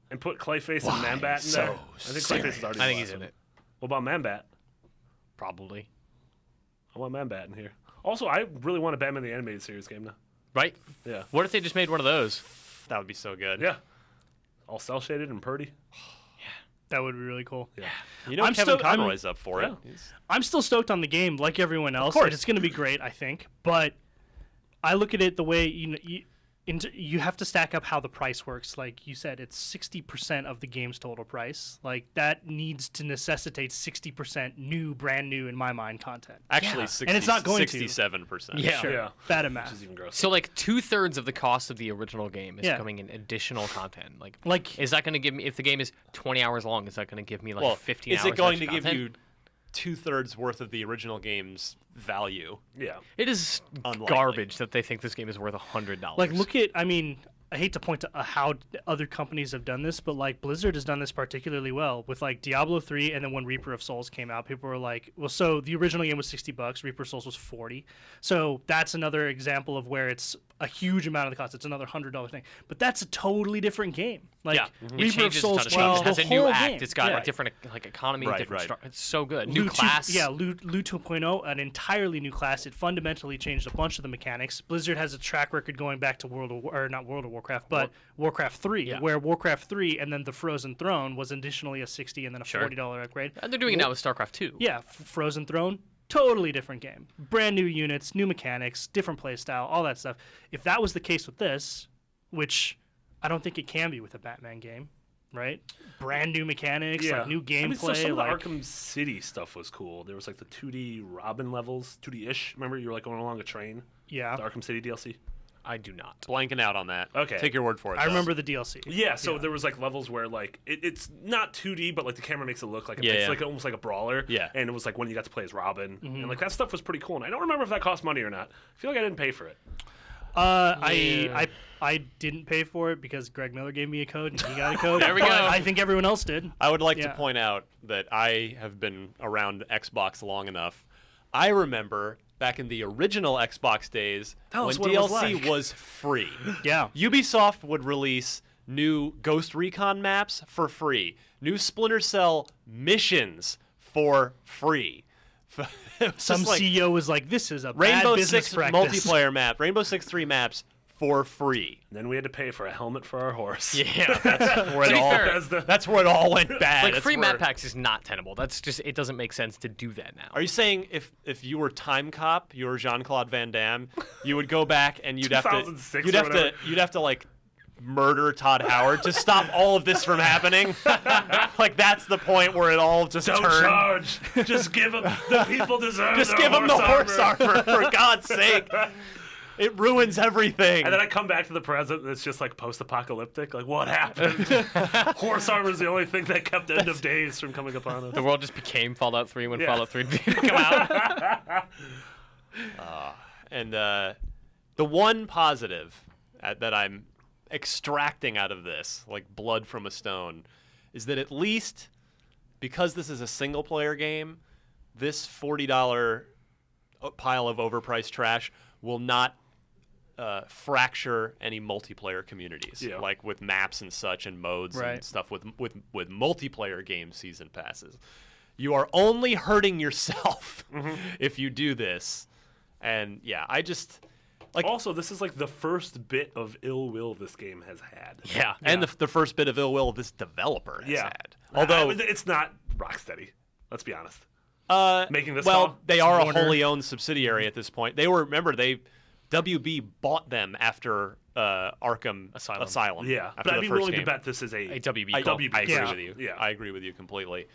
and put Clayface and Man-Bat in there. I think Clayface is already I the think he's last in one. it. What about Man-Bat? Probably. I want Man-Bat in here. Also, I really want a Batman the Animated Series game now. Right? Yeah. What if they just made one of those? That would be so good. Yeah. All cel-shaded and purdy. That would be really cool. Yeah. You know I'm Kevin still- I'm- Conroy's up for it. Yeah. He's- I'm still stoked on the game, like everyone else. course. And it's going to be great, I think. But I look at it the way you have to stack up how the price works. Like you said, it's 60% of the game's total price. Like that needs to necessitate 60% brand new in my mind content. Actually, Yeah. 60, And it's not going to. 67%. Yeah. Sure. Yeah. Bad Which math. is even gross. So like 2/3 of the cost of the original game is Yeah. coming in additional content. Like Is that going to give me, if the game is 20 hours long, is that going to give me like Well, 15 is hours it going of to extra give content? you 2/3 worth of the original game's value? Yeah. It is Unlikely. garbage that they think this game is worth $100. Look at, I hate to point to how other companies have done this, but like Blizzard has done this particularly well with like Diablo 3, and then when Reaper of Souls came out, people were like, well, so the original game was $60, Reaper of Souls was $40, so that's another example of where it's a huge amount of the cost. It's another $100 thing, but that's a totally different game. Like It Reaper of changes a Souls ton of stuff. It has the a new whole act. game. It's got Yeah. a different like economy, Right, different right. it's so good. New Lu class. 2, Lu 2.0, an entirely new class. It fundamentally changed a bunch of the mechanics. Blizzard has a track record going back to not World of Warcraft, but Warcraft 3, Yeah. where Warcraft 3 and then the Frozen Throne was additionally a $60 and then a Sure. $40 upgrade. And they're doing it now with StarCraft 2. Yeah, Frozen Throne, totally different game. Brand new units, new mechanics, different playstyle, all that stuff. If that was the case with this, which I don't think it can be with a Batman game, right? Brand new mechanics, like new gameplay. I mean, so some like, of the Arkham City stuff was cool. There was like the 2D Robin levels, 2D-ish. Remember, you were like going along a train. yeah. The Arkham City DLC. I do not. Blanking out on that. Okay. Take your word for it. I though. remember the DLC. Yeah, so there was like levels where like it's not 2D, but like the camera makes it look like Yeah, it's yeah. like almost like a brawler. Yeah. And it was like when you got to play as Robin, and like that stuff was pretty cool. And I don't remember if that cost money or not. I feel like I didn't pay for it. I didn't pay for it because Greg Miller gave me a code and he got a code. There we but go. I think everyone else did. I would like to Yeah. point out that I have been around Xbox long enough. I remember back in the original Xbox days Tell when us what it was DLC like. was free. Yeah. Ubisoft would release new Ghost Recon maps for free, new Splinter Cell missions for free. It was Some just like CEO was like, "This is a Rainbow bad business Six practice." multiplayer map, Rainbow Six 3 maps for free. And then we had to pay for a helmet for our horse. Yeah. That's where To it be all. fair, That's where it all went bad. like That's free where- map packs is not tenable. That's just it doesn't make sense to do that now. Are you saying if you were Time Cop, you were Jean-Claude Van Damme, you would go back and you'd have to 2006 you'd or have to whatever. you'd have to like murder Todd Howard to stop all of this from happening? Like that's the point where it all just Don't turned. charge. Just give them the people deserve. Just their give him the horse armor. armor for God's sake. It ruins everything. And then I come back to the present and it's just like post-apocalyptic. Like, what happened? Horse armor is the only thing that kept End of Days from coming upon us. The world just became Fallout 3 when Yeah. Fallout 3 didn't come out. And the one positive that I'm extracting out of this, like blood from a stone, is that at least because this is a single player game, this $40 pile of overpriced trash will not fracture any multiplayer communities, Yeah. like with maps and such and modes Right. and stuff with multiplayer game season passes. You are only hurting yourself if you do this. And yeah, I just like Also, this is like the first bit of ill will this game has had. Yeah. and the first bit of ill will this developer has Yeah. had. Although it's not Rocksteady. Let's be honest. Making this well, call? they are Warner. a wholly owned subsidiary at this point. WB bought them after Arkham Asylum. Yeah, after but I'd the be first willing game. to bet this is a WB I, call. I agree Yeah. with you. Yeah. I agree with you completely.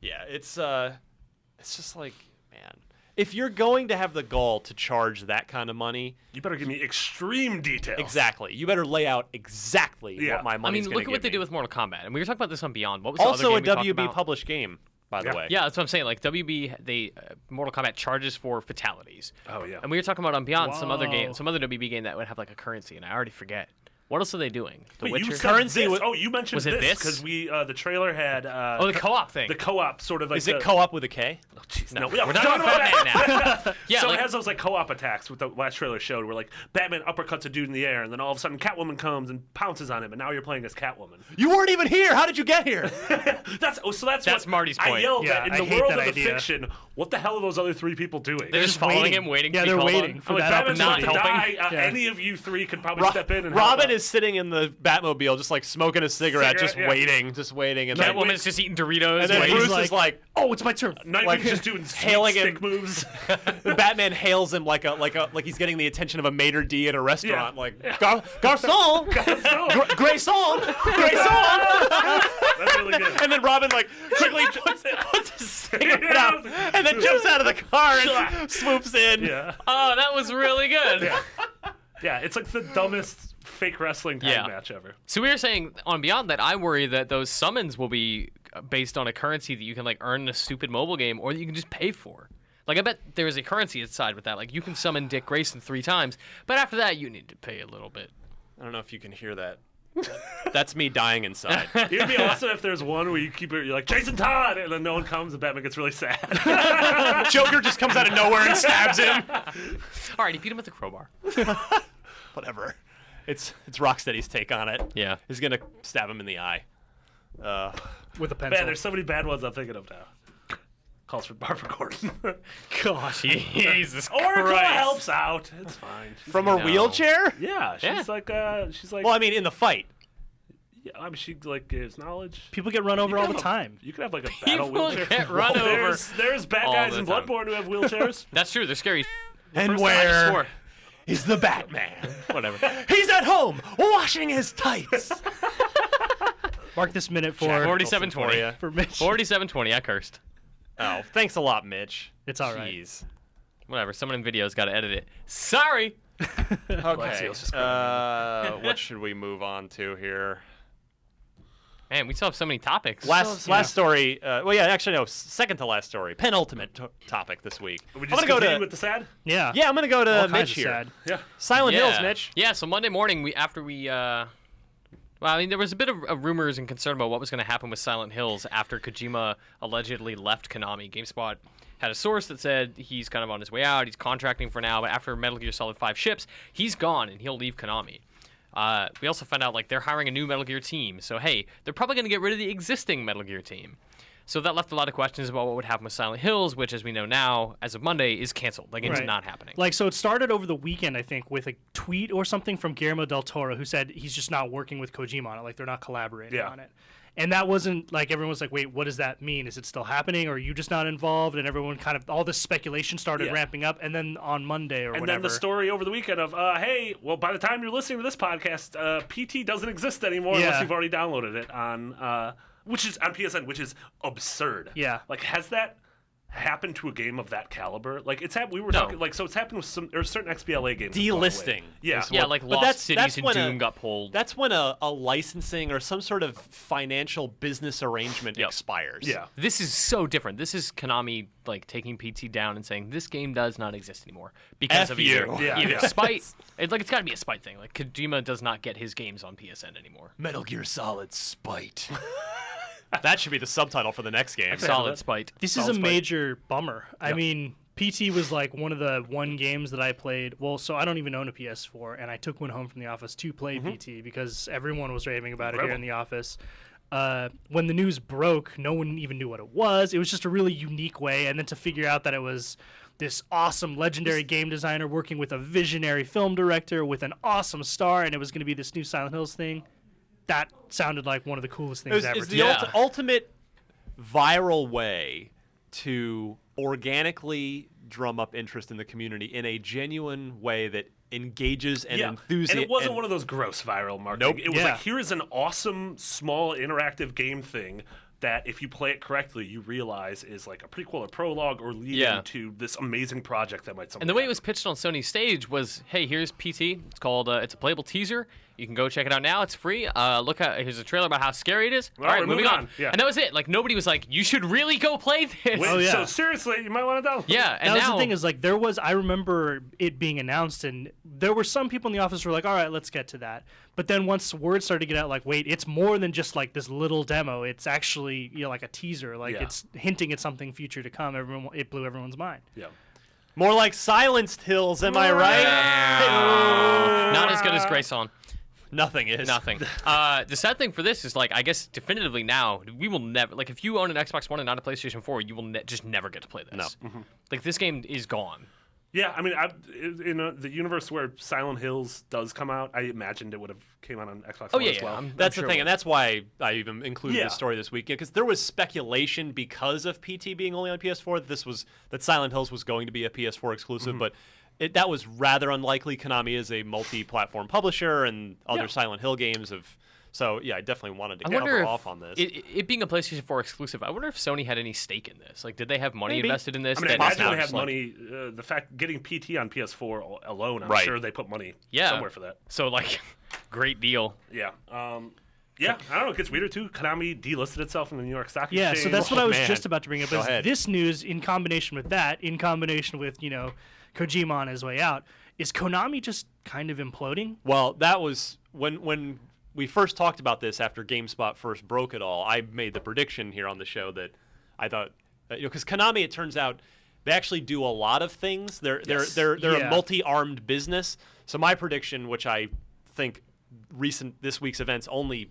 Yeah, it's just like, man, if you're going to have the gall to charge that kind of money, You better give me extreme details. exactly, you better lay out exactly Yeah. what my I money's mean, going look to at what they give did me. with Mortal Kombat, and we were talking about this on Beyond. What was the Also other a game we talked WB about? published game, by the Yeah. way. Yeah, that's what I'm saying. Like WB, Mortal Kombat charges for fatalities. Oh yeah. And we were talking about on Beyond some other game, Whoa. some other WB game that would have like a currency, and I already forget. What else are they doing? The Wait, you Witcher. said Currency this. was- Oh, you mentioned Was it this? because we the trailer had Oh, the co-op thing. the co-op sort of like Is it co-op with a K? Oh, jeez, no, We're talking about Batman now. Yeah, so like, it has those like co-op attacks with the last trailer showed where like Batman uppercuts a dude in the air and then all of a sudden Catwoman comes and pounces on him and now you're playing as Catwoman. You weren't even here. How did you get here? That's That's what Marty's I point. yelled Yeah, at in I the hate world that of the idea. fiction. What the hell are those other three people doing? they're just following waiting. him, waiting. Yeah, to be they're called waiting on. for I'm like, that Batman's not about to helping. die. Yeah. Any of you three could probably step in and help Robin out. is sitting in the Batmobile, just like smoking a cigarette, just Cigarette, waiting, and then, Catwoman's just eating Doritos. and then waiting. Bruce is like, "Oh, it's my turn." Nightwing's like, just doing sweet hailing stick him. moves. Batman hails him like he's getting the attention of a maitre d' at a restaurant, Yeah. like garçon, So, Grayson. that's really good. And then Robin like quickly puts his cigarette out, and then jumps out of the car and swoops in. Yeah. Oh, that was really good. Yeah, it's like the dumbest fake wrestling tag Yeah. match ever. So we were saying on Beyond that I worry that those summons will be based on a currency that you can like earn in a stupid mobile game or that you can just pay for. Like I bet there is a currency inside with that. Like you can summon Dick Grayson 3 times, but after that you need to pay a little bit. I don't know if you can hear that. That's me dying inside. It'd be awesome if there's one where you're like, Jason Todd, and then no one comes and Batman gets really sad. Joker just comes out of nowhere and stabs him. All right, he beat him with a crowbar. Whatever. It's Rocksteady's take on it. Yeah. He's gonna stab him in the eye. With a pencil. Man, there's so many bad ones I'm thinking of now. Calls for Barbara Gordon. Gosh. Jesus Or Christ. helps out. It's fine. From her wheelchair? Yeah, she's Yeah. like. Well, I mean, in the fight. Yeah, I mean, she like gives knowledge. People get run over all the time. You could have like a battle People wheelchair. get run over There's bad all guys the in time. Bloodborne who have wheelchairs. That's true. They're scary. And I just where swore. is the Batman? Whatever. He's at home washing his tights. Mark this minute for 47-20. for Mitch. 47-20. I cursed. Oh, thanks a lot, Mitch. It's all right. Jeez. Whatever. Someone in video's got to edit it. Sorry. Okay. Alexio's just What should we move on to here? Man, we still have so many topics. Last story. Well, yeah, actually, no. Second to last story. Penultimate topic this week. We I'm just gonna go continue to. with the sad. Yeah. Yeah, I'm gonna go to All kinds Mitch of here. sad. Yeah. Silent yeah. Hills, Mitch. Yeah, so Monday morning, well, I mean, there was a bit of rumors and concern about what was going to happen with Silent Hills after Kojima allegedly left Konami. GameSpot had a source that said he's kind of on his way out, he's contracting for now, but after Metal Gear Solid 5 ships, he's gone and he'll leave Konami. We also found out, like, they're hiring a new Metal Gear team, so hey, they're probably going to get rid of the existing Metal Gear team. So that left a lot of questions about what would happen with Silent Hills, which, as we know now, as of Monday, is canceled. Like, it's Right. not happening. Like, so it started over the weekend, I think, with a tweet or something from Guillermo del Toro who said he's just not working with Kojima on it. Like, they're not collaborating Yeah. on it. And that wasn't, like, everyone was like, wait, what does that mean? Is it still happening? Or are you just not involved? And everyone kind of, all this speculation started Yeah. ramping up. And then on Monday or And whatever. then the story over the weekend of, hey, well, by the time you're listening to this podcast, PT doesn't exist anymore Yeah. unless you've already downloaded it on, which is on PSN, which is absurd. Yeah. Like, has that happened to a game of that caliber? Like, it's happened. We were No. talking, like, so it's happened with some, there's certain XBLA games. have gone Delisting. away. Yeah. is Yeah, what- like but Lost that's Cities and when Doom got pulled. That's when a licensing or some sort of financial business arrangement Yep. expires. Yeah. This is so different. This is Konami like taking PT down and saying this game does not exist anymore because F of you. either, Yeah. either Yeah. spite. It's got to be a spite thing. Like Kojima does not get his games on PSN anymore. Metal Gear Solid Spite. That should be the subtitle for the next game. Solid spite. This is Solid a Spike. major bummer. I mean, PT was like one of the games that I played. Well, so I don't even own a PS4, and I took one home from the office to play PT because everyone was raving about it here in the office. When the news broke, no one even knew what it was. It was just a really unique way, and then to figure out that it was this awesome, legendary game designer working with a visionary film director with an awesome star, and it was going to be this new Silent Hills thing. That sounded like one of the coolest things ever. It's the Yeah. ultimate viral way to organically drum up interest in the community in a genuine way that engages and enthuses. And it wasn't one of those gross viral marketing. Nope. It was Yeah. like, here is an awesome, small, interactive game thing that if you play it correctly, you realize is like a prequel or prologue or leading Yeah. to this amazing project that might someday And the way it happen. was pitched on Sony's stage was, hey, here's PT. It's called, it's a playable teaser. You can go check it out now. It's free. Here's a trailer about how scary it is. Well, All right, we're moving moving on. on. Yeah. And that was it. Like, nobody was like, you should really go play this. Wait, Oh, yeah. So seriously, you might want to download. Yeah, and That was now the thing is like I remember it being announced and there were some people in the office who were like, all right, let's get to that. But then once word started to get out, like, wait, it's more than just like this little demo. It's actually, like a teaser. Like Yeah. it's hinting at something future to come. It blew everyone's mind. Yeah. more like Silenced Hills, am I right? not as good as Grey Song. Nothing is. Nothing. The sad thing for this is, like, I guess definitively now, we will never, like, if you own an Xbox One and not a PlayStation 4, you will just never get to play this. No. Like, this game is gone. Yeah, I mean, in the universe where Silent Hills does come out, I imagined it would have came out on Xbox Oh, One yeah, as well. I'm That's sure the thing, it and that's why I even included Yeah. this story this weekend, because there was speculation because of PT being only on PS4 that Silent Hills was going to be a PS4 exclusive, but that was rather unlikely. Konami is a multi-platform publisher, and other Yeah. Silent Hill games have. So yeah, I definitely wanted to I cover wonder if off on this. It being a PlayStation 4 exclusive, I wonder if Sony had any stake in this. Like, did they have money Maybe. invested in this? I mean, I that imagine it's now they have just like- money. The fact getting PT on PS4 alone, I'm Right. sure they put money Yeah. somewhere for that. So, like, great deal. Yeah. Yeah, I don't know. It gets weirder too. Konami delisted itself in the New York Stock Yeah, Exchange. so that's what I was man. just about to bring up. Go Is ahead. this news in combination with that, in combination with Kojima on his way out, is Konami just kind of imploding? Well, that was when we first talked about this after GameSpot first broke it all, I made the prediction here on the show that I thought, because Konami, it turns out, they actually do a lot of things. They're a multi-armed business. So my prediction, which I think this week's events only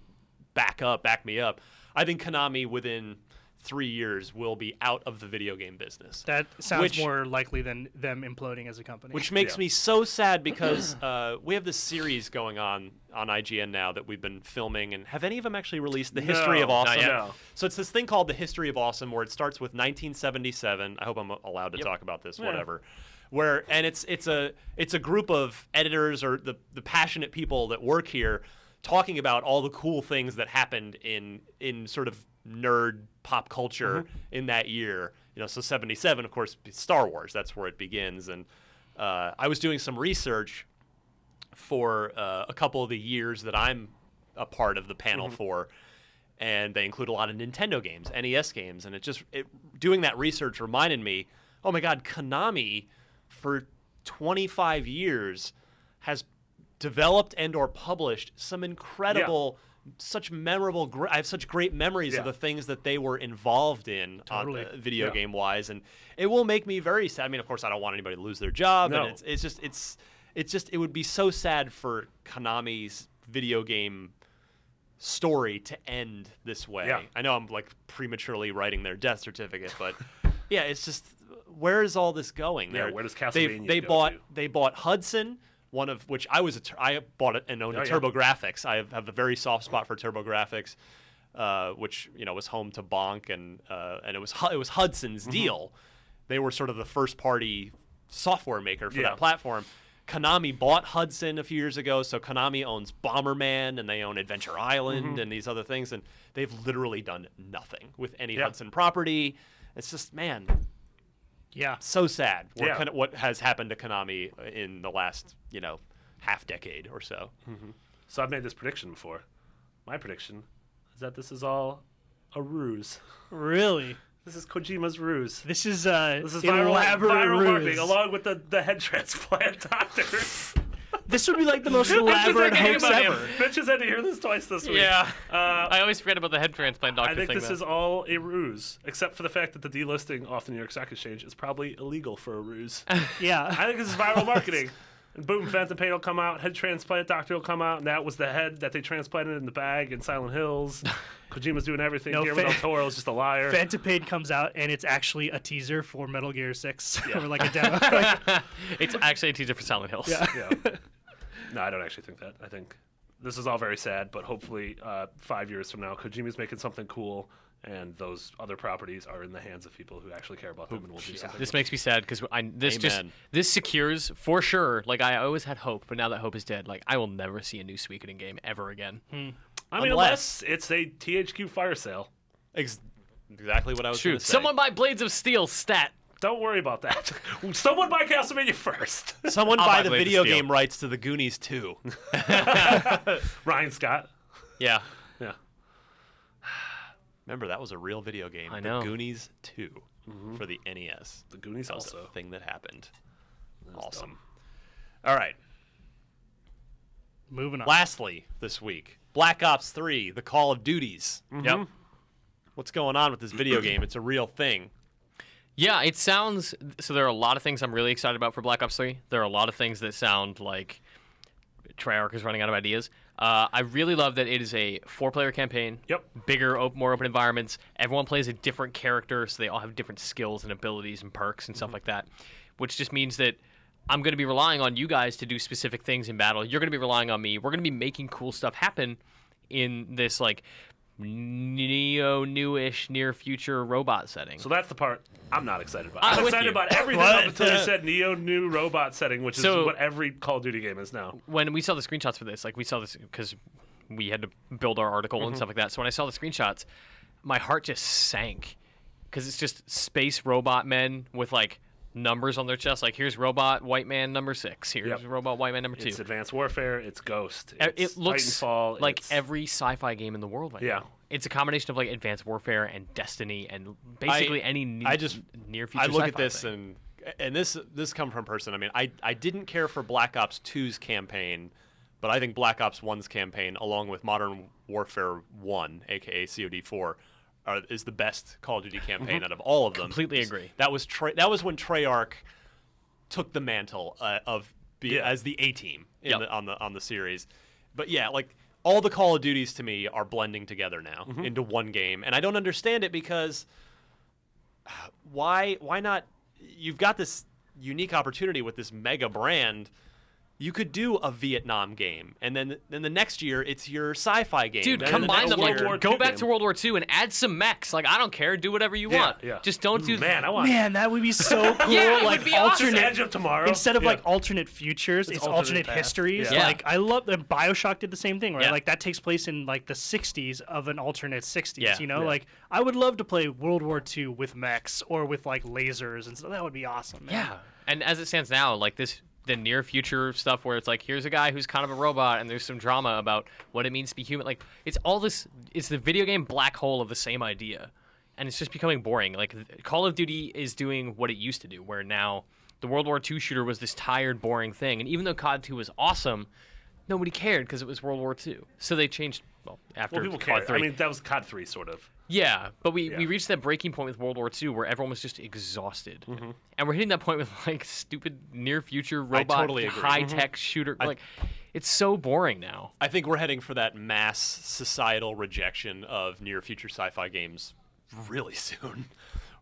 back me up, I think Konami within 3 years will be out of the video game business. That sounds more likely than them imploding as a company. Which makes me so sad because we have this series going on IGN now that we've been filming, and have any of them actually released the History of Awesome? No. So it's this thing called the History of Awesome, where it starts with 1977. I hope I'm allowed to talk about this. Whatever. And it's a group of editors or the passionate people that work here talking about all the cool things that happened in sort of nerd pop culture in that year. So 77, of course, Star Wars. That's where it begins. And I was doing some research for a couple of the years that I'm a part of the panel for, and they include a lot of Nintendo games, NES games, and doing that research reminded me, oh my God, Konami for 25 years has developed and or published some incredible such memorable I have such great memories of the things that they were involved in on video game wise, and it will make me very sad. I mean, of course I don't want anybody to lose their job, and it's just it would be so sad for Konami's video game story to end this way. I know I'm like prematurely writing their death certificate, but it's just, where is all this going? Where does Castlevania They bought Hudson, one of which I bought it and owned TurboGrafx. I have a very soft spot for TurboGrafx, which was home to Bonk, and it was Hudson's deal. They were sort of the first party software maker for that platform. Konami bought Hudson a few years ago, so Konami owns Bomberman, and they own Adventure Island and these other things, and they've literally done nothing with any Hudson property. It's just, man, so sad what has happened to Konami in the last, half decade or so. So I've made this prediction before. My prediction is that this is all a ruse. Really? This is Kojima's ruse. This is viral ruse. marketing, along with the head transplant doctor. This would be like the most elaborate hoax ever. Mitch has had to hear this twice this week. Yeah. I always forget about the head transplant doctor thing. I think this is all a ruse, except for the fact that the delisting off the New York Stock Exchange is probably illegal for a ruse. I think this is viral marketing. And boom, Phantom Pain will come out, head transplant doctor will come out, and that was the head that they transplanted in the bag in Silent Hills. Kojima's doing everything. Guillermo del Toro is just a liar. Phantom Pain comes out, and it's actually a teaser for Metal Gear 6. Or like a demo. It's actually a teaser for Silent Hills. No, I don't actually think that. I think this is all very sad, but hopefully 5 years from now, Kojima's making something cool, and those other properties are in the hands of people who actually care about them and will do something. This makes me sad because this secures for sure. Like, I always had hope, but now that hope is dead. Like, I will never see a new Suikoden game ever again. I mean, unless it's a THQ fire sale. Exactly what I was going to say. Someone buy Blades of Steel stat. Don't worry about that. Someone buy Castlevania first. Someone buy the video game rights to the Goonies 2. Ryan Scott. Yeah. Remember, that was a real video game. I know. The Goonies 2 for the NES. The Goonies that was also. a thing that happened. Awesome. Dumb. All right. Moving on. Lastly, this week, Black Ops 3, the Call of Duties. Yep. What's going on with this video game? It's a real thing. Yeah, it sounds... So there are a lot of things I'm really excited about for Black Ops 3. There are a lot of things that sound like Treyarch is running out of ideas. I really love that it is a 4-player campaign. Yep. Bigger, more open environments. Everyone plays a different character, so they all have different skills and abilities and perks and stuff like that, which just means that I'm going to be relying on you guys to do specific things in battle. You're going to be relying on me. We're going to be making cool stuff happen in this, like, newish near future robot setting. So that's the part I'm not excited about. I'm excited about everything up until you said new robot setting, which is what every Call of Duty game is now. When we saw the screenshots for this, like we saw this because we had to build our article and stuff like that. So when I saw the screenshots, my heart just sank because it's just space robot men with like numbers on their chest. Like, here's robot white man number 6. Here's robot white man number 2. It's Advanced Warfare. It's Ghost. It's it looks Titanfall, like every sci-fi game in the world right now. Yeah. It's a combination of like Advanced Warfare and Destiny and basically any near future. I look at sci-fi this thing. and this come from a person. I mean, I didn't care for Black Ops 2's campaign, but I think Black Ops 1's campaign, along with Modern Warfare 1, aka COD4, is the best Call of Duty campaign out of all of them. Completely agree. That was when Treyarch took the mantle as the A team on the series. But yeah, like all the Call of Duties to me are blending together now into one game, and I don't understand it because why not? You've got this unique opportunity with this mega brand. You could do a Vietnam game, and then the next year it's your sci-fi game. Dude, Then combine the them. next Like, year- go back to World War II and add some mechs. Like, I don't care. Do whatever you want. Yeah. Just don't do. Man, I want Man, that would be so cool. Yeah, it like would be awesome. alternate Edge of Tomorrow. instead of Yeah. like alternate futures, it's alternate past. histories. Yeah. Like I love that BioShock did the same thing, right? Yeah. Like that takes place in like the 60s of an alternate 60s, Yeah. you know? Yeah. Like I would love to play World War II with mechs or with like lasers and so that would be awesome, man. Yeah. And as it stands now, like the near future stuff where it's like, here's a guy who's kind of a robot and there's some drama about what it means to be human. Like, it's all this, it's the video game black hole of the same idea. And it's just becoming boring. Like, Call of Duty is doing what it used to do, where now the World War II shooter was this tired, boring thing. And even though COD 2 was awesome, nobody cared because it was World War II. So they changed, after people COD care. 3. I mean, that was COD 3, sort of. Yeah, but we Yeah. reached that breaking point with World War II where everyone was just exhausted. And we're hitting that point with like stupid near future robot totally agree. high tech shooter. Like it's so boring now. I think we're heading for that mass societal rejection of near future sci-fi games really soon.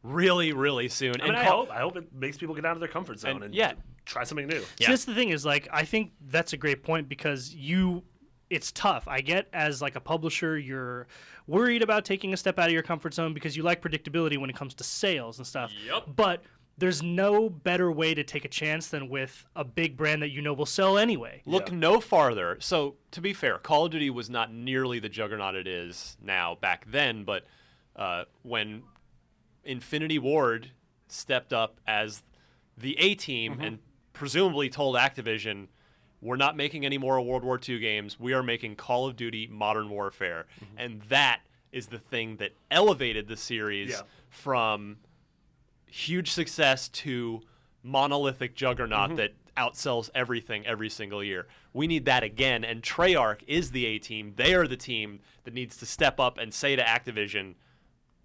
Really, really soon. I mean, I hope it makes people get out of their comfort zone and try something new. See, that's the thing is like I think that's a great point because it's tough. I get as like a publisher, you're worried about taking a step out of your comfort zone because you like predictability when it comes to sales and stuff. Yep. But there's no better way to take a chance than with a big brand that you know will sell anyway. Look no farther. So, to be fair, Call of Duty was not nearly the juggernaut it is now back then, but when Infinity Ward stepped up as the A team and presumably told Activision, we're not making any more World War II games. We are making Call of Duty Modern Warfare. And that is the thing that elevated the series from huge success to monolithic juggernaut that outsells everything every single year. We need that again. And Treyarch is the A team. They are the team that needs to step up and say to Activision,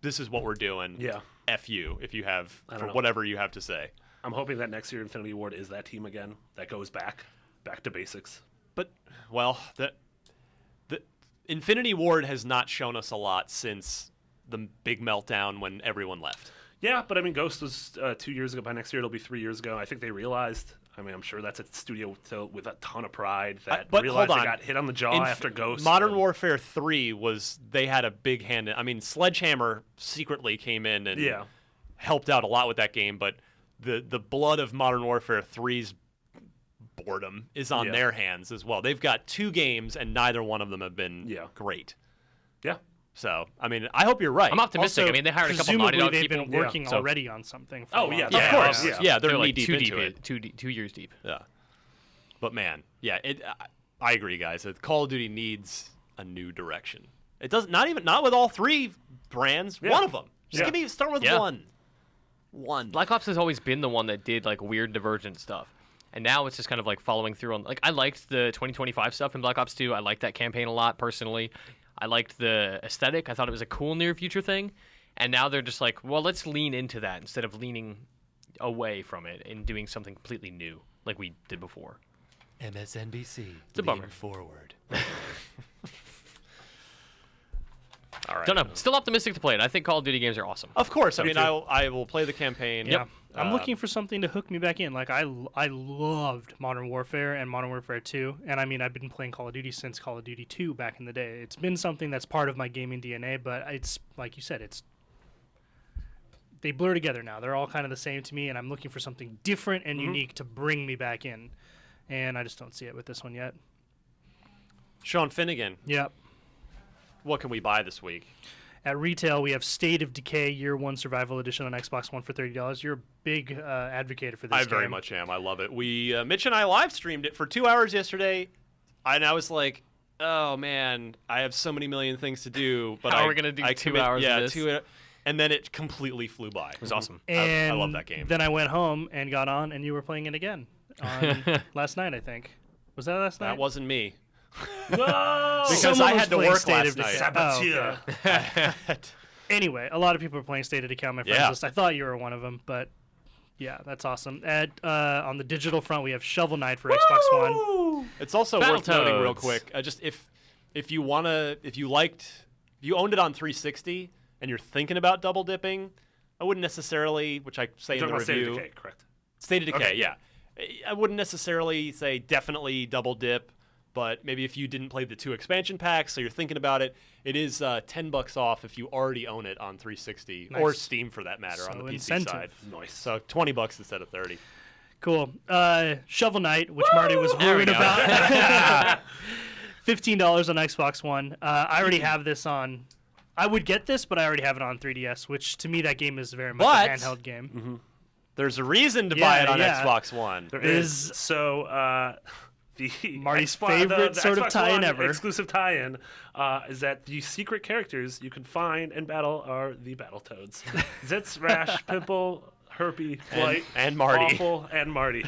this is what we're doing. Yeah. F you if you have, for know. whatever you have to say. I'm hoping that next year Infinity Ward is that team again that goes back to basics. But, well, the Infinity Ward has not shown us a lot since the big meltdown when everyone left. Yeah, but I mean, Ghost was 2 years ago. By next year, it'll be 3 years ago. I think they realized. I mean, I'm sure that's a studio with a ton of pride that but realized hold they on. got hit on the jaw after Ghost. Modern Warfare 3 they had a big hand. I mean, Sledgehammer secretly came in and helped out a lot with that game, but the blood of Modern Warfare 3's boredom is on their hands as well. They've got 2 games, and neither one of them have been great. Yeah. So, I mean, I hope you're right. I'm optimistic. Also, I mean, they hired a couple Naughty presumably Dog they've people. been working so- already on something. For Oh, a long yeah, time. Of course. yeah. Yeah, they're like knee-deep into it. 2 years deep. Yeah. But, man, I agree, guys. Call of Duty needs a new direction. It does not with all 3 brands. One of them. Just start with one. One. Black Ops has always been the one that did like weird divergent stuff. And now it's just kind of like following through on like I liked the 2025 stuff in Black Ops 2. I liked that campaign a lot personally. I liked the aesthetic. I thought it was a cool near future thing. And now they're just like, well, let's lean into that instead of leaning away from it and doing something completely new like we did before. MSNBC. It's a bummer. Forward. All right. Don't know. Still optimistic to play it. I think Call of Duty games are awesome. Of course. I mean, too. I will play the campaign. Yeah. I'm looking for something to hook me back in. Like I loved Modern Warfare and Modern Warfare 2, and I mean I've been playing Call of Duty since Call of Duty 2 back in the day. It's been something that's part of my gaming DNA, but it's like you said, they blur together now. They're all kind of the same to me, and I'm looking for something different and unique to bring me back in, and I just don't see it with this one yet. Sean Finnegan, Yep. what can we buy this week? At retail, we have State of Decay Year 1 Survival Edition on Xbox One for $30. You're a big advocate for this I game. very much am. I love it. We Mitch and I live streamed it for 2 hours yesterday, and I was like, "Oh man, I have so many million things to do." But How are we gonna do 2 hours of this? 2 and then it completely flew by. It was awesome. And I love that game. Then I went home and got on, and you were playing it again last night, I think. Was that last night? That wasn't me. No! Because Someone I was had to playing work State last of night. Decay. Saboteur. Oh, okay. Anyway, a lot of people are playing State of Decay on my friends Yeah. list. I thought you were one of them, but yeah, that's awesome. On the digital front, we have Shovel Knight for Xbox One. It's also worth noting real Battletoads. quick. Just if you owned it on 360 and you're thinking about double dipping, I wouldn't necessarily, which I say in You're the talking about State of review. Decay, correct? State of Decay, Okay. yeah. I wouldn't necessarily say definitely double dip, but maybe if you didn't play the 2 expansion packs, so you're thinking about it, it is $10 off if you already own it on 360 or Nice. Steam for that matter on So the PC incentive. side. Nice. So $20 instead of 30. Cool. Shovel Knight, which Marty was There we worried go. about. $15 on Xbox One. I already have this on. I would get this, but I already have it on 3DS, which to me that game is very much But- a handheld game. There's a reason to buy it on Yeah. Xbox One. There is- is. So, the Marty's Xbox- favorite the sort of Xbox tie-in One ever. exclusive tie-in is that the secret characters you can find and battle are the Battletoads. Zitz, Rash, Pimple, Herpy, Blight, and Marty. Awful, and Marty.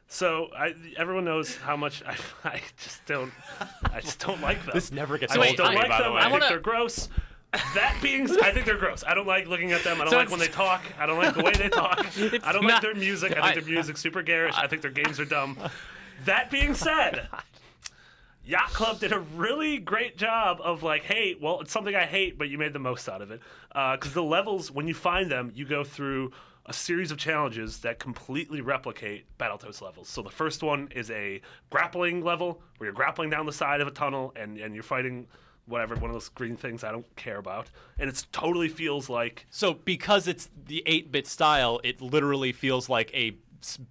So everyone knows how much I just don't like them. This never gets I old just for don't me, like by the them. way. I think wanna- they're gross. That being, I think they're gross. I don't like looking at them. I don't So like when they talk. I don't like the way they talk. I don't like not- their music. I think their music's super garish. I think their games are dumb. That being said, Yacht Club did a really great job of like, hey, well, it's something I hate, but you made the most out of it. Because the levels, when you find them, you go through a series of challenges that completely replicate Battletoads levels. So the first one is a grappling level where you're grappling down the side of a tunnel and you're fighting whatever, one of those green things I don't care about. And it totally feels like So because it's the 8-bit style, it literally feels like a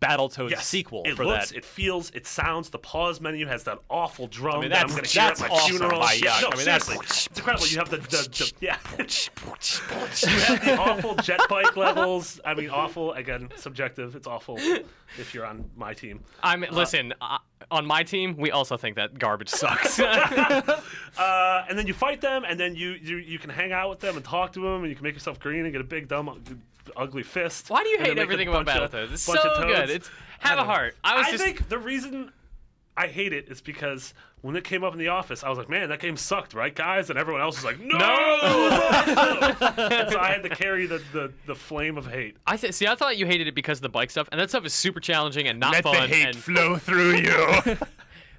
Battletoads sequel it for looks, that. it feels, it sounds. The pause menu has that awful drum mean, that I'm that's- going to hear at that's my awesome funeral. by Yeah, Yuck. no, I mean, seriously, that's- it's incredible. You have the yeah, you have the awful jet bike levels. I mean, awful again, subjective. It's awful if you're on my team. Listen, on my team, we also think that garbage sucks. And then you fight them, and then you can hang out with them and talk to them, and you can make yourself green and get a big dumb ugly fist. Why do you and then hate make a everything about bunch of- Battletoads? It's bunch so of good. toads. It's have a heart. I think the reason I hate it is because when it came up in the office, I was like, man, that game sucked, right, guys? And everyone else was like, no! And so I had to carry the flame of hate. I thought you hated it because of the bike stuff, and that stuff is super challenging and not fun. and- flow through you.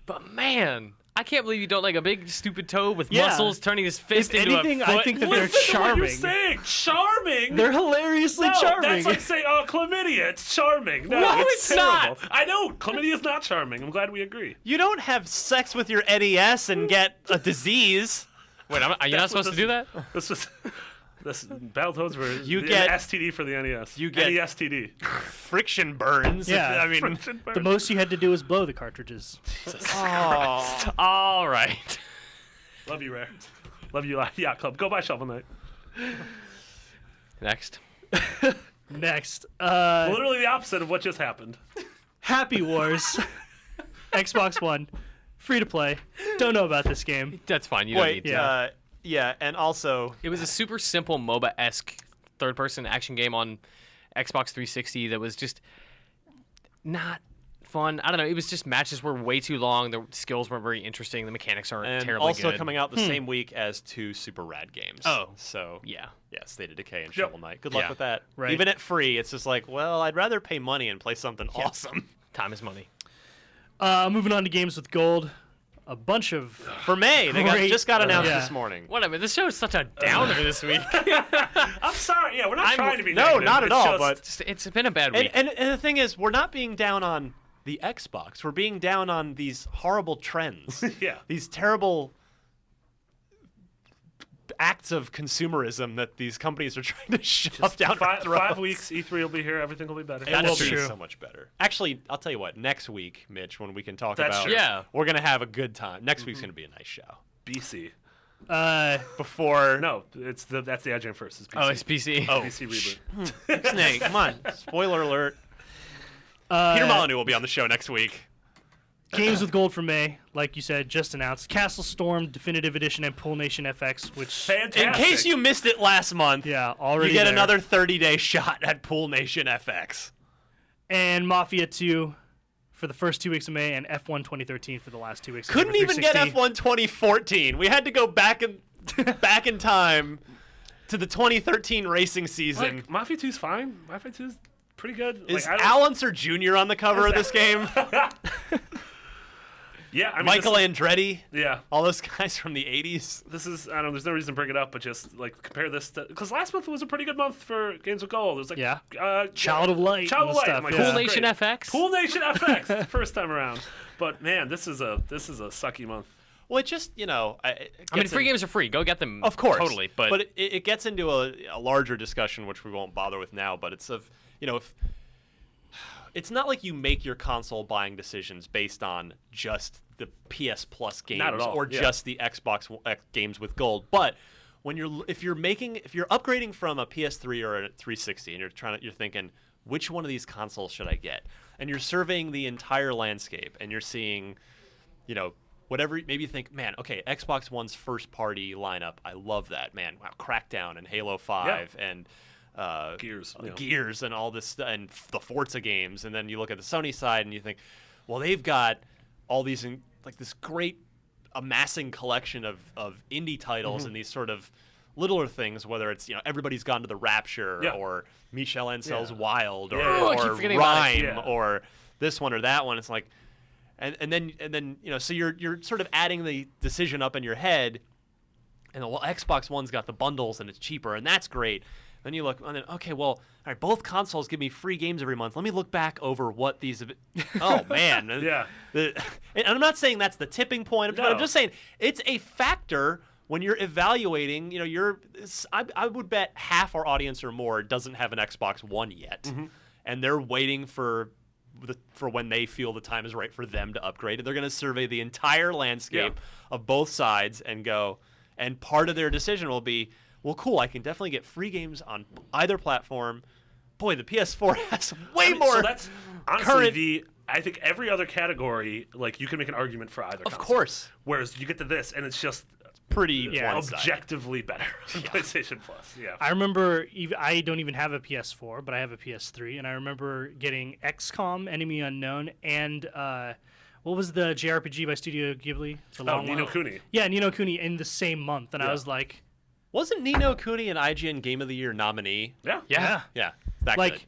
But man, I can't believe you don't like a big stupid toad with Yeah. muscles turning his fist If into anything, a foot. I think that they're Listen to what you're charming. saying. Charming? They're hilariously No, charming. that's like saying, oh, chlamydia, it's charming. No, No, it's it's not. terrible. I know, chlamydia is not charming. I'm glad we agree. You don't have sex with your NES and get a disease. Wait, are you not That's what supposed to do that? This was... Battletoads were You an get- STD for the NES. you get- NESTD. Friction burns. Yeah. I mean, The most you had to do was blow the cartridges. oh. All right. Love you, Rare. Love you, Yacht Club. Go buy Shovel Knight. Next. Next, Literally the opposite of what just happened. Happy Wars, Xbox One, free to play. Don't know about this game. That's fine. You don't Wait, need to. yeah, and also, It was a super simple MOBA-esque third-person action game on Xbox 360 that was just not fun. I don't know. It was just matches were way too long. The skills weren't very interesting. The mechanics aren't and terribly also good. coming out the same week as 2 super rad games. Oh. So, Yeah. State of Decay and Shovel Knight. Good luck Yeah. with that. Right. Even at free, it's just like, well, I'd rather pay money and play something awesome. Time is money. Moving on to games with gold. A bunch of For May, they Great. just got announced Yeah. this morning. Whatever. This show is such a downer this week. I'm sorry. Yeah, we're not trying to be No, negative. not at It's all, just- but It's been a bad week. And the thing is, we're not being down on the Xbox. We're being down on these horrible trends. Yeah. These terrible acts of consumerism that these companies are trying to shove down our five throats. weeks, E3 will be here. Everything will be better. It That will is be true. so much better. Actually, I'll tell you what. Next week, Mitch, when we can talk That's about, true. Yeah. we're gonna have a good time. Next week's gonna be a nice show. BC. Before No, that's the IGN first. Is BC. Oh, it's PC. Oh, BC reboot. Snake, come on. Spoiler alert. Peter Molyneux will be on the show next week. games with gold for May, like you said, just announced. Castle Storm Definitive Edition and Pool Nation FX, which Fantastic. In case you missed it last month, yeah, already you get there. another 30-day shot at Pool Nation FX. And Mafia 2 for the first 2 weeks of May, and F1 2013 for the last 2 weeks. Couldn't even get F1 2014. We had to go back in time to the 2013 racing season. Like, Mafia 2's fine. Mafia 2's pretty good. Is Al Unser Jr. on the cover of this game? Yeah, I mean, Michael Andretti. Yeah. All those guys from the 80s. This is, I don't know, there's no reason to bring it up, but just, like, compare this to, because last month was a pretty good month for Games with Gold. It was like, Child of Light. Child of Light. Stuff, I'm like, Pool this is Nation great. FX. Pool Nation FX, the first time around. But, man, this is a sucky month. Well, it just, I mean, free games are free. Go get them. Of course. Totally. But it gets into a larger discussion, which we won't bother with now, but it's if it's not like you make your console buying decisions based on just the PS Plus games or just the Xbox games with gold. But when if you're upgrading from a PS3 or a 360 and you're thinking, which one of these consoles should I get? And you're surveying the entire landscape and you're seeing, whatever, maybe you think, man, okay, Xbox One's first party lineup, I love that, man. Wow, Crackdown and Halo 5 and Gears and all this and the Forza games, and then you look at the Sony side and you think, well, they've got all these like this great amassing collection of indie titles and these sort of littler things, whether it's Everybody's Gone to the Rapture or Michel Ancel's Wild or Rhyme or this one or that one. It's like, and then so you're sort of adding the decision up in your head, and well, Xbox One's got the bundles and it's cheaper and that's great. Then you look, and then, okay, well, all right, both consoles give me free games every month. Let me look back over what these have been. Oh, man. And I'm not saying that's the tipping point. I'm just saying it's a factor when you're evaluating. I would bet half our audience or more doesn't have an Xbox One yet. And they're waiting for when they feel the time is right for them to upgrade. And they're going to survey the entire landscape of both sides and go, and part of their decision will be, well, cool, I can definitely get free games on either platform. Boy, the PS4 has way more. So that's honestly I think every other category, like, you can make an argument for either console. Of course. Whereas you get to this, and it's just pretty objectively better than PlayStation Plus. Yeah. I remember, I don't even have a PS4, but I have a PS3, and I remember getting XCOM, Enemy Unknown, and what was the JRPG by Studio Ghibli? Ni no Kuni. Yeah, Ni no Kuni in the same month, and I was like... Wasn't Ni no Kuni an IGN Game of the Year nominee? Yeah. That like, good.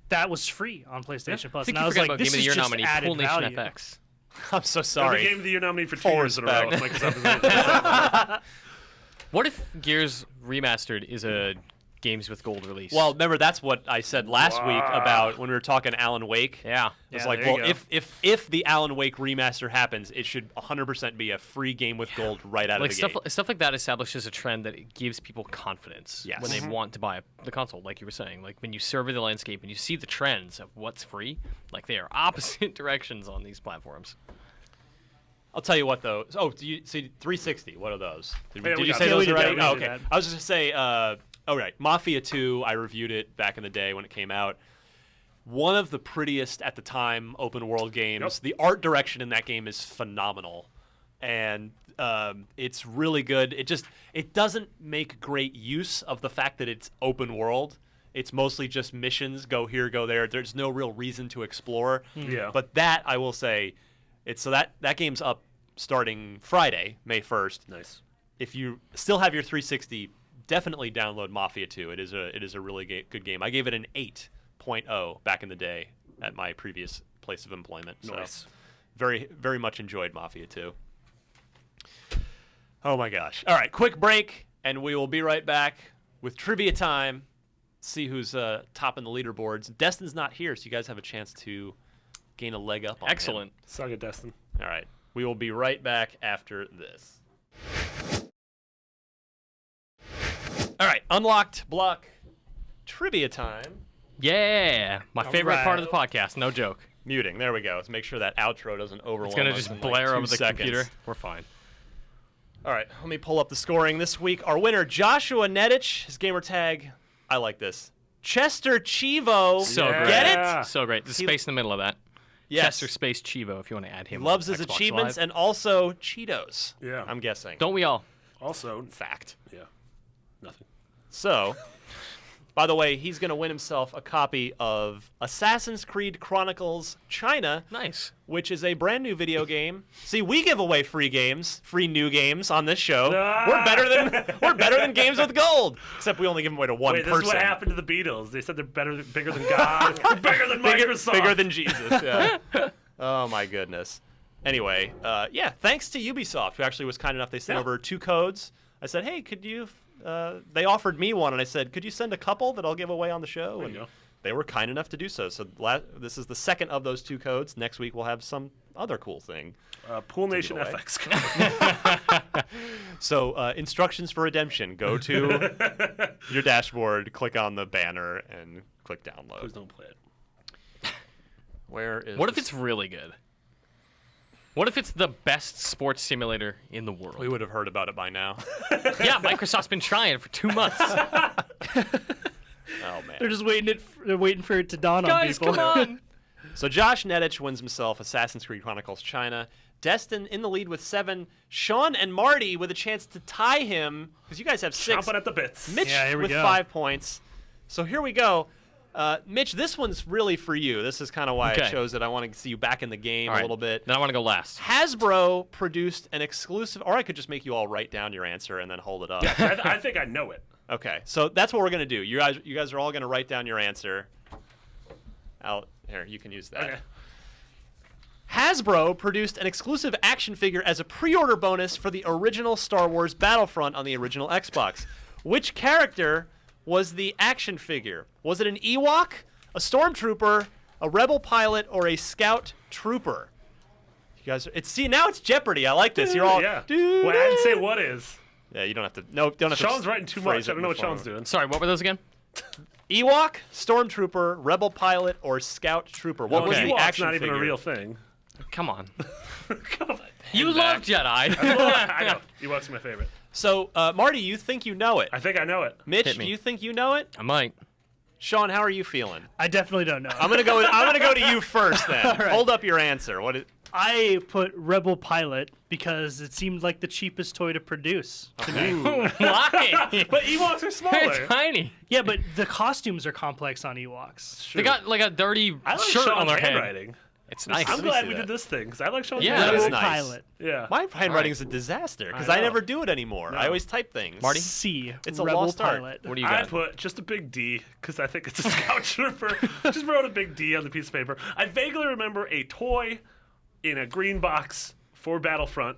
That was free on PlayStation Plus. I think and I was forgot like, about this Game of the is Year just nominee, added Pool Nation value. FX. I'm so sorry. The Game of the Year nominee for 2 Full years in a row. respect. What if Gears Remastered is a Games with Gold release? Well, remember, that's what I said last week about when we were talking Alan Wake. Yeah. It's like, well, if the Alan Wake remaster happens, it should 100% be a free game with gold right out of the gate. Stuff like that establishes a trend that it gives people confidence when they want to buy the console, like you were saying. Like, when you survey the landscape and you see the trends of what's free, like, they are opposite directions on these platforms. I'll tell you what, though. Oh, do you see 360? What are those? Did you got say those. those We did already? that. Oh, We did okay. that. I was just going to say, right, Mafia 2, I reviewed it back in the day when it came out. One of the prettiest at the time open world games. Yep. The art direction in that game is phenomenal. And it's really good. It doesn't make great use of the fact that it's open world. It's mostly just missions, go here, go there. There's no real reason to explore. Yeah. But that, I will say, that game's up starting Friday, May 1st. Nice. If you still have your 360, definitely download Mafia 2. It is a really good game. I gave it an 8.0 back in the day at my previous place of employment. Nice. So very, very much enjoyed Mafia 2. Oh my gosh. All right, quick break, and we will be right back with trivia time. See who's top in the leaderboards. Destin's not here, so you guys have a chance to gain a leg up on him. Excellent. Saga Destin. All right. We will be right back after this. All right. Unlocked block trivia time. Yeah. My favorite part of the podcast. No joke. Muting. There we go. Let's make sure that outro doesn't overwhelm It's going to us just in blare 2 over the seconds. computer. We're fine. All right. Let me pull up the scoring this week. Our winner, Joshua Nedich. His gamer tag, I like this. Chester Chivo. So great. Get it? So great. The space in the middle of that. Yes. Chester Space Chivo, if you want to add him. He loves on his Xbox achievements Live. and also Cheetos. Yeah. I'm guessing. Don't we all? Also, Fact. yeah. Nothing. So, By the way, he's going to win himself a copy of Assassin's Creed Chronicles China. Nice. Which is a brand new video game. See, we give away free new games on this show. We're better than games with gold. Except we only give them away to one person. This is what happened to the Beatles. They said they're bigger than God, bigger than Microsoft, bigger than Jesus. Yeah. Oh my goodness. Anyway, thanks to Ubisoft, who actually was kind enough. They sent over 2 codes. I said, hey, could you? They offered me one, and I said, could you send a couple that I'll give away on the show? There you go. They were kind enough to do so. So this is the second of those 2 codes. Next week we'll have some other cool thing. Pool Nation FX code. So instructions for redemption. Go to your dashboard, click on the banner, and click download. Please don't play it. Where is? What if it's really good? What if it's the best sports simulator in the world? We would have heard about it by now. Yeah, Microsoft's been trying for 2 months. Oh man. They're just waiting for it to dawn on Guys, people. come on. So Josh Nedich wins himself Assassin's Creed Chronicles China. Destin in the lead with 7. Sean and Marty with a chance to tie him because you guys have 6. Chomping at the bits. Mitch here we with go. 5 points. So here we go. Mitch, this one's really for you. This is kind of why I Okay. chose it. I want to see you back in the game All a right. little bit. Then I want to go last. Hasbro produced an exclusive, or I could just make you all write down your answer and then hold it up. I think I know it. Okay, so that's what we're gonna do. You guys are all gonna write down your answer. Here, you can use that. Okay. Hasbro produced an exclusive action figure as a pre-order bonus for the original Star Wars Battlefront on the original Xbox. Which character was the action figure? Was it an Ewok, a Stormtrooper, a Rebel pilot, or a Scout Trooper? You guys, now it's Jeopardy. I like this. You're all Yeah. Well, I didn't say what is. Yeah, you don't have to. No, don't have to. Sean's writing too phrase much. I it don't know what before. Sean's doing. Sorry, what were those again? Ewok, Stormtrooper, Rebel pilot, or Scout Trooper. What was Okay. the Ewok's action not even figure? a real thing. Come on. Come on. You love Jedi. I know. Ewok's my favorite. So, Marty, you think you know it. I think I know it. Mitch, Hit me. do you think you know it? I might. Sean, how are you feeling? I definitely don't know. I'm gonna go to you first then. All right. Hold up your answer. What is? I put Rebel Pilot because it seemed like the cheapest toy to produce. Why? But Ewoks are They're smaller. tiny. Yeah, but the costumes are complex on Ewoks. They got like a dirty I like shirt Sean's on their head. handwriting. It's nice. I'm Let me glad see we that. did this thing because I like Sean's Yeah, That Rebel is handwriting. nice. Pilot. Yeah. My handwriting's a disaster because I I know. never do it anymore. I always type things. Marty? C. It's a Rebel lost art. Pilot. What do you I got? put just a big D because I think it's a Scout Trooper. Just wrote a big D on the piece of paper. I vaguely remember a toy in a green box for Battlefront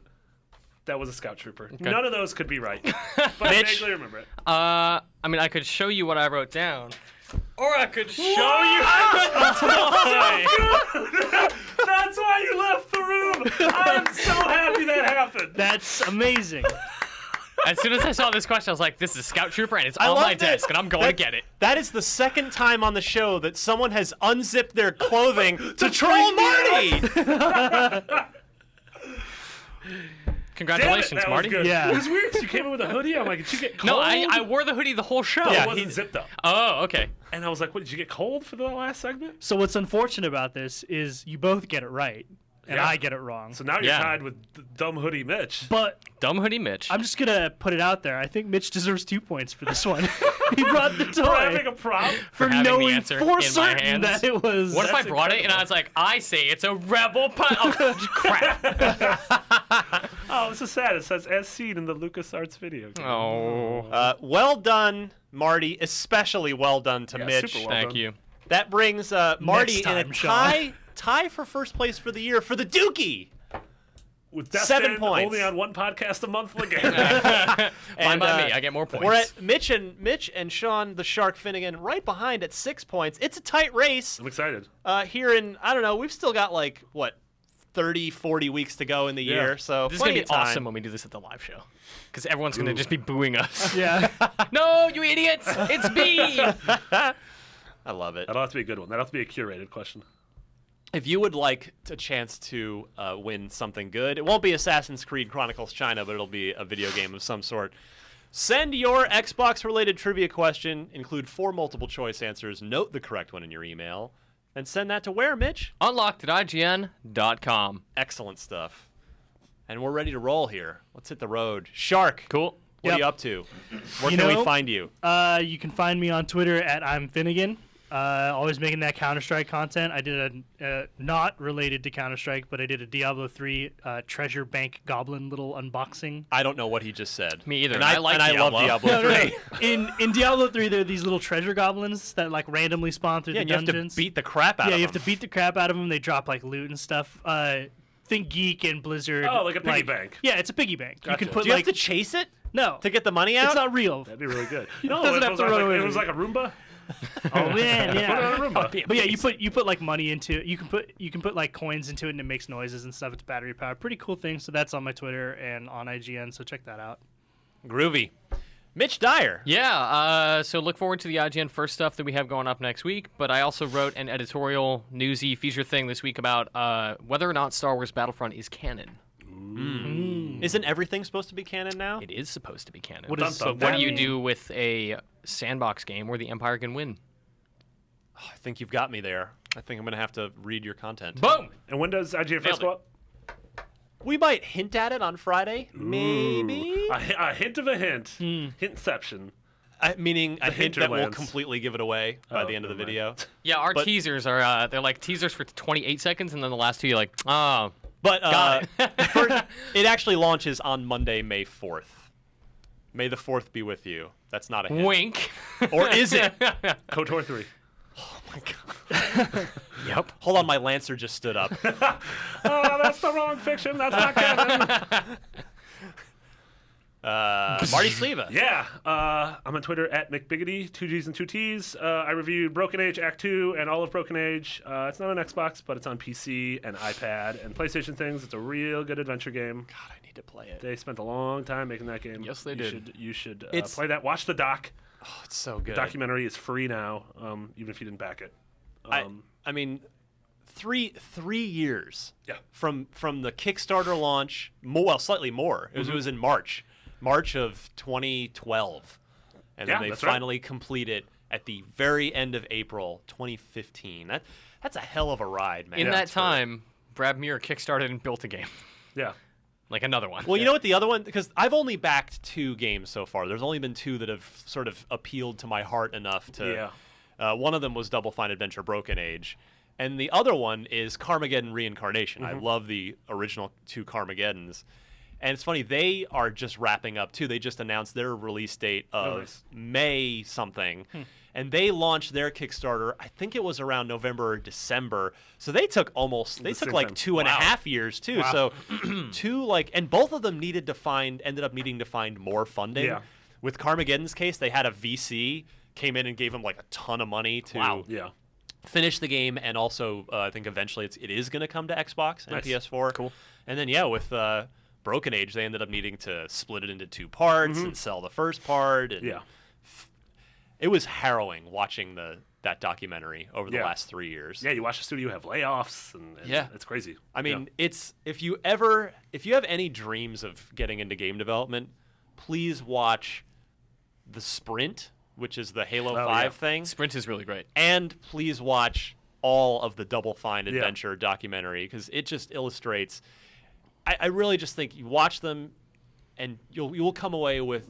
that was a Scout Trooper. None of those could be right, but I Mitch? vaguely remember it. I mean, I could show you what I wrote down, or I could show you. That's why you left the room. I'm so happy that happened. That's amazing. As soon as I saw this question, I was like, "This is Scout Trooper, and it's I on my loved it. desk, and I'm going to get it." That is the second time on the show that someone has unzipped their clothing to troll Marty. Congratulations, Damn it, that Marty. Was good. Yeah. It was weird 'cause you came in with a hoodie. I'm like, did you get cold? No, I wore the hoodie the whole show. It wasn't zipped up. Oh, okay. And I was like, what, did you get cold for the last segment? So what's unfortunate about this is you both get it right, and Yeah. I get it wrong. So now you're Yeah. tied with dumb hoodie Mitch. But Dumb hoodie Mitch. I'm just gonna put it out there. I think Mitch deserves 2 points for this one. He brought the For having toy a prop. for having the knowing answer for in my certain hands. that it was. What if I That's brought it and I was like, I say it's a rebel pilot? Oh, crap. Oh, this is sad. It says as seen in the LucasArts video game. Oh. Well done, Marty. Especially well done to Yeah, Mitch. super well Thank done. you. That brings Marty Next in a time, Sean. tie for first place for the year for the Dookie. With Destin 7 points. only on one podcast a month again. Fine And, by me. I get more points. We're at Mitch and Sean the Shark Finnegan right behind at 6 points. It's a tight race I'm excited. here in, I don't know, we've still got like, what, 30, 40 weeks to go in the Yeah. year. So This is going plenty to of be time. awesome when we do this at the live show. Because everyone's going to just be booing us. Yeah. No, you idiots! It's B! I love it. That'll have to be a good one. That'll have to be a curated question. If you would like a chance to win something good, it won't be Assassin's Creed Chronicles China, but it'll be a video game of some sort. Send your Xbox-related trivia question, include 4 multiple-choice answers, note the correct one in your email, and send that to where, Mitch? Unlocked at IGN.com. Excellent stuff. And we're ready to roll here. Let's hit the road. Shark, Cool. What are Yep. you up to? Where You can we know, find you? You can find me on Twitter at I'm Finnegan. Always making that Counter-Strike content. I did a not related to Counter-Strike, but I did a Diablo 3 treasure bank goblin little unboxing. I don't know what he just said. Me either. And and I like love Diablo. Diablo 3. In Diablo 3, there are these little treasure goblins that like randomly spawn through Yeah, the and you have dungeons. to beat the crap out of Yeah, them. you have to beat the crap out of them. They drop like loot and stuff. Think Geek and Blizzard. Oh, like a piggy bank. Yeah, it's a piggy bank. You Gotcha. can put Do you like have to chase it no, to get the money out? it's not real. That'd be really good. doesn't have to run away It with was you. like a Roomba. Oh man, Put it yeah. on a Roomba. But yeah, you put like money into it. You can put like coins into it and it makes noises and stuff. It's battery powered. Pretty cool thing. So that's on my Twitter and on IGN. So check that out. Groovy. Mitch Dyer. Yeah, so look forward to the IGN first stuff that we have going up next week. But I also wrote an editorial newsy feature thing this week about whether or not Star Wars Battlefront is canon. Isn't everything supposed to be canon now? It is supposed to be canon. What is- But what do you do with a sandbox game where the Empire can win? Oh, I think you've got me there. I think I'm going to have to read your content. Boom! And when does IGN Nailed first go it. up? We might hint at it on Friday, maybe. A hint of a hint. Hintception. Meaning a hint that will hinterlands. completely give it away by Oh, the end of the never video. Yeah, our But- teasers are they're like teasers for 28 seconds, and then the last two you're like, oh, But Got it actually launches on Monday, May 4th. May the 4th be with you. That's not a hint. wink. Or is it? KOTOR 3. Oh my god. Yep. Hold on, my Lancer just stood up. Oh, that's the wrong fiction. That's not canon. Marty Sleva. Yeah, I'm on Twitter at McBiggity, 2 G's and 2 T's. I reviewed Broken Age Act 2 and all of Broken Age. It's not on Xbox, but it's on PC and iPad and PlayStation things. It's a real good adventure game. God, I need to play it. They spent a long time making that game. Yes, they You did. You should It's- play that. Watch the doc. Oh, it's so good. Documentary is free now, even if you didn't back it. I mean, three years. Yeah. From the Kickstarter launch, slightly more. It was in March of 2012, and Yeah, then they that's right. finally complete it at the very end of April 2015. That's a hell of a ride, man. In Yeah, that it's great. time, Brad Muir kickstarted and built a game, Yeah. like another one. Well, you know what the other one, because I've only backed 2 games so far. There's only been 2 that have sort of appealed to my heart enough to. Yeah. One of them was Double Fine Adventure Broken Age, and the other one is Carmageddon Reincarnation. I love the original 2 Carmageddons. And it's funny, they are just wrapping up too. They just announced their release date of nice. May something. And they launched their Kickstarter, I think it was around November or December. So they took The same like time. 2.5 years too. Wow. So and both of them ended up needing to find more funding. Yeah. With Carmageddon's case, they had a VC came in and gave them like a ton of money to Yeah. finish the game, and also I think eventually it is going to come to Xbox and Nice. PS4. Cool. And then with Broken Age, they ended up needing to split it into 2 parts and sell the first part. And Yeah. it was harrowing watching that documentary over the Yeah. last 3 years. Yeah, you watch the studio have layoffs, and Yeah. it's crazy. I mean, Yeah. it's if you have any dreams of getting into game development, please watch The Sprint, which is the Halo 5 yeah. thing. Sprint is really great. And please watch all of the Double Fine Yeah. Adventure documentary, because it just illustrates. I really just think you watch them, and you will come away with.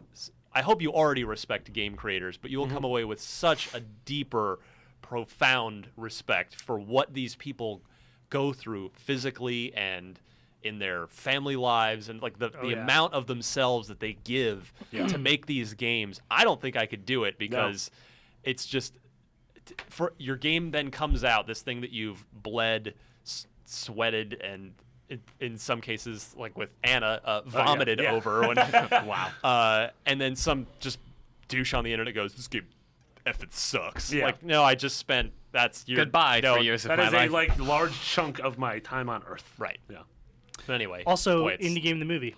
I hope you already respect game creators, but you will come away with such a deeper, profound respect for what these people go through physically and in their family lives, and like the yeah. amount of themselves that they give to make these games. I don't think I could do it, because it's just for your game then comes out, this thing that you've bled, sweated, and in some cases, like with Anna, vomited yeah. over. When, wow. And then some just douche on the internet goes, "This game effing sucks." Yeah. Like, no, I just spent. That's your Goodbye no, 3 years of That my is life. a like large chunk of my time on Earth. Right. Yeah. But anyway. Also, boy, it's- Indie Game the movie.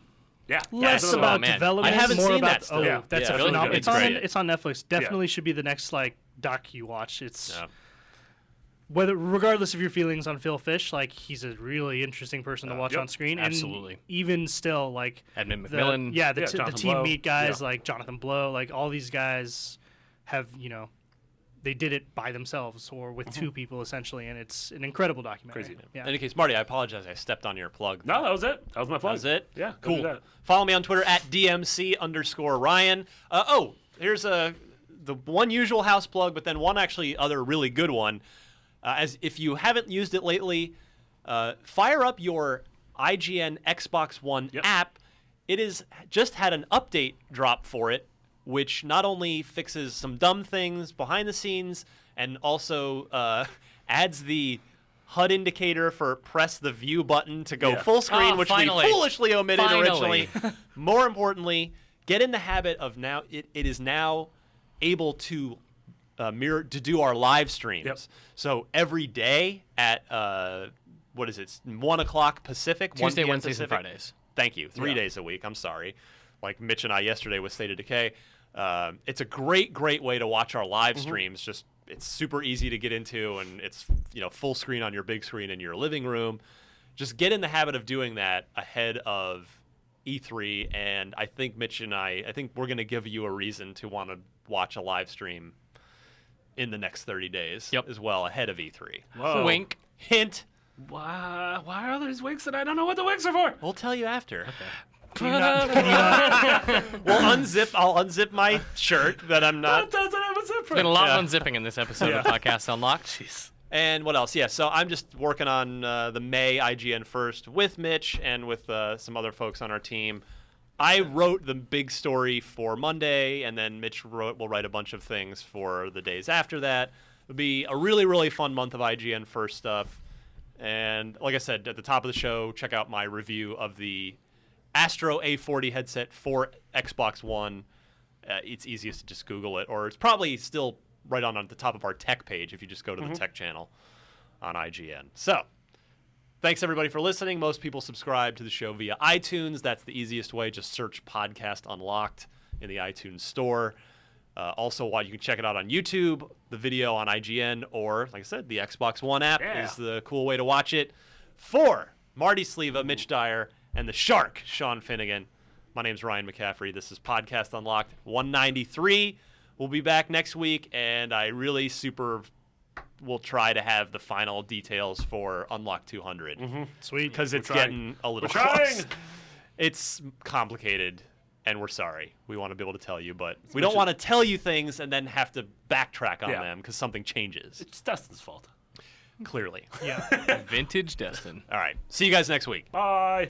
Yeah. Less that's another about Oh, man. development, I haven't more seen about that still. Yeah. that's Yeah, a really phenomenal. good. It's It's on great. it's on Netflix. Definitely should be the next doc you watch. It's Yeah. regardless of your feelings on Phil Fish, like he's a really interesting person to watch Yep. on screen. Absolutely. And even still, like Edmund the McMillan. the Jonathan Team Blow. Meat guys, Yeah. like Jonathan Blow, like all these guys have they did it by themselves or with two people essentially, and it's an incredible documentary. Crazy. Yeah. In any case, Marty, I apologize. I stepped on your plug. No, that was it. That was my plug. That was it? Yeah, go do Cool. that. Follow me on Twitter at DMC_Ryan. Here's the one usual house plug, but then one actually other really good one. As if you haven't used it lately, fire up your IGN Xbox One app. It is just had an update drop for it, which not only fixes some dumb things behind the scenes and also adds the HUD indicator for press the view button to go full screen, which finally. we foolishly omitted Finally. originally. More importantly, get in the habit of now it is now able to do our live streams. Yep. So every day at 1 o'clock Pacific, 1 Tuesday, p.m. Wednesdays, and Pacific. Fridays. Thank you. 3 days a week. I'm sorry. Like Mitch and I yesterday with State of Decay. It's a great way to watch our live streams. Just it's super easy to get into, and it's full screen on your big screen in your living room. Just get in the habit of doing that ahead of E3, and I think Mitch and I think we're going to give you a reason to want to watch a live stream in the next 30 days as well, ahead of E3. Whoa. Wink. Hint. Why are there these winks that I don't know what the winks are for? We'll tell you after. Can you not- I'll unzip my shirt that I'm not. That doesn't have a zipper. Been a lot of unzipping in this episode of Podcast Unlocked. Jeez. And what else? Yeah, so I'm just working on the May IGN First with Mitch and with some other folks on our team. I wrote the big story for Monday, and then Mitch will write a bunch of things for the days after that. It'll be a really, really fun month of IGN First stuff. And like I said, at the top of the show, check out my review of the Astro A40 headset for Xbox One. It's easiest to just Google it, or it's probably still right on the top of our tech page if you just go to the tech channel on IGN. So, thanks everybody for listening. Most people subscribe to the show via iTunes. That's the easiest way. Just search Podcast Unlocked in the iTunes store. Also, while you can check it out on YouTube, the video on IGN, or, like I said, the Xbox One app is the cool way to watch it. For Marty Sleva, Mitch Dyer, and the Shark, Sean Finnegan, my name's Ryan McCaffrey. This is Podcast Unlocked 193. We'll be back next week, and I really will try to have the final details for Unlock 200. Sweet. Because it's trying. getting a little We're trying. close. It's complicated, and we're sorry. We want to be able to tell you, but we don't want to tell you things and then have to backtrack on them because something changes. It's Dustin's fault. Clearly. Yeah. Vintage Destin. All right. See you guys next week. Bye.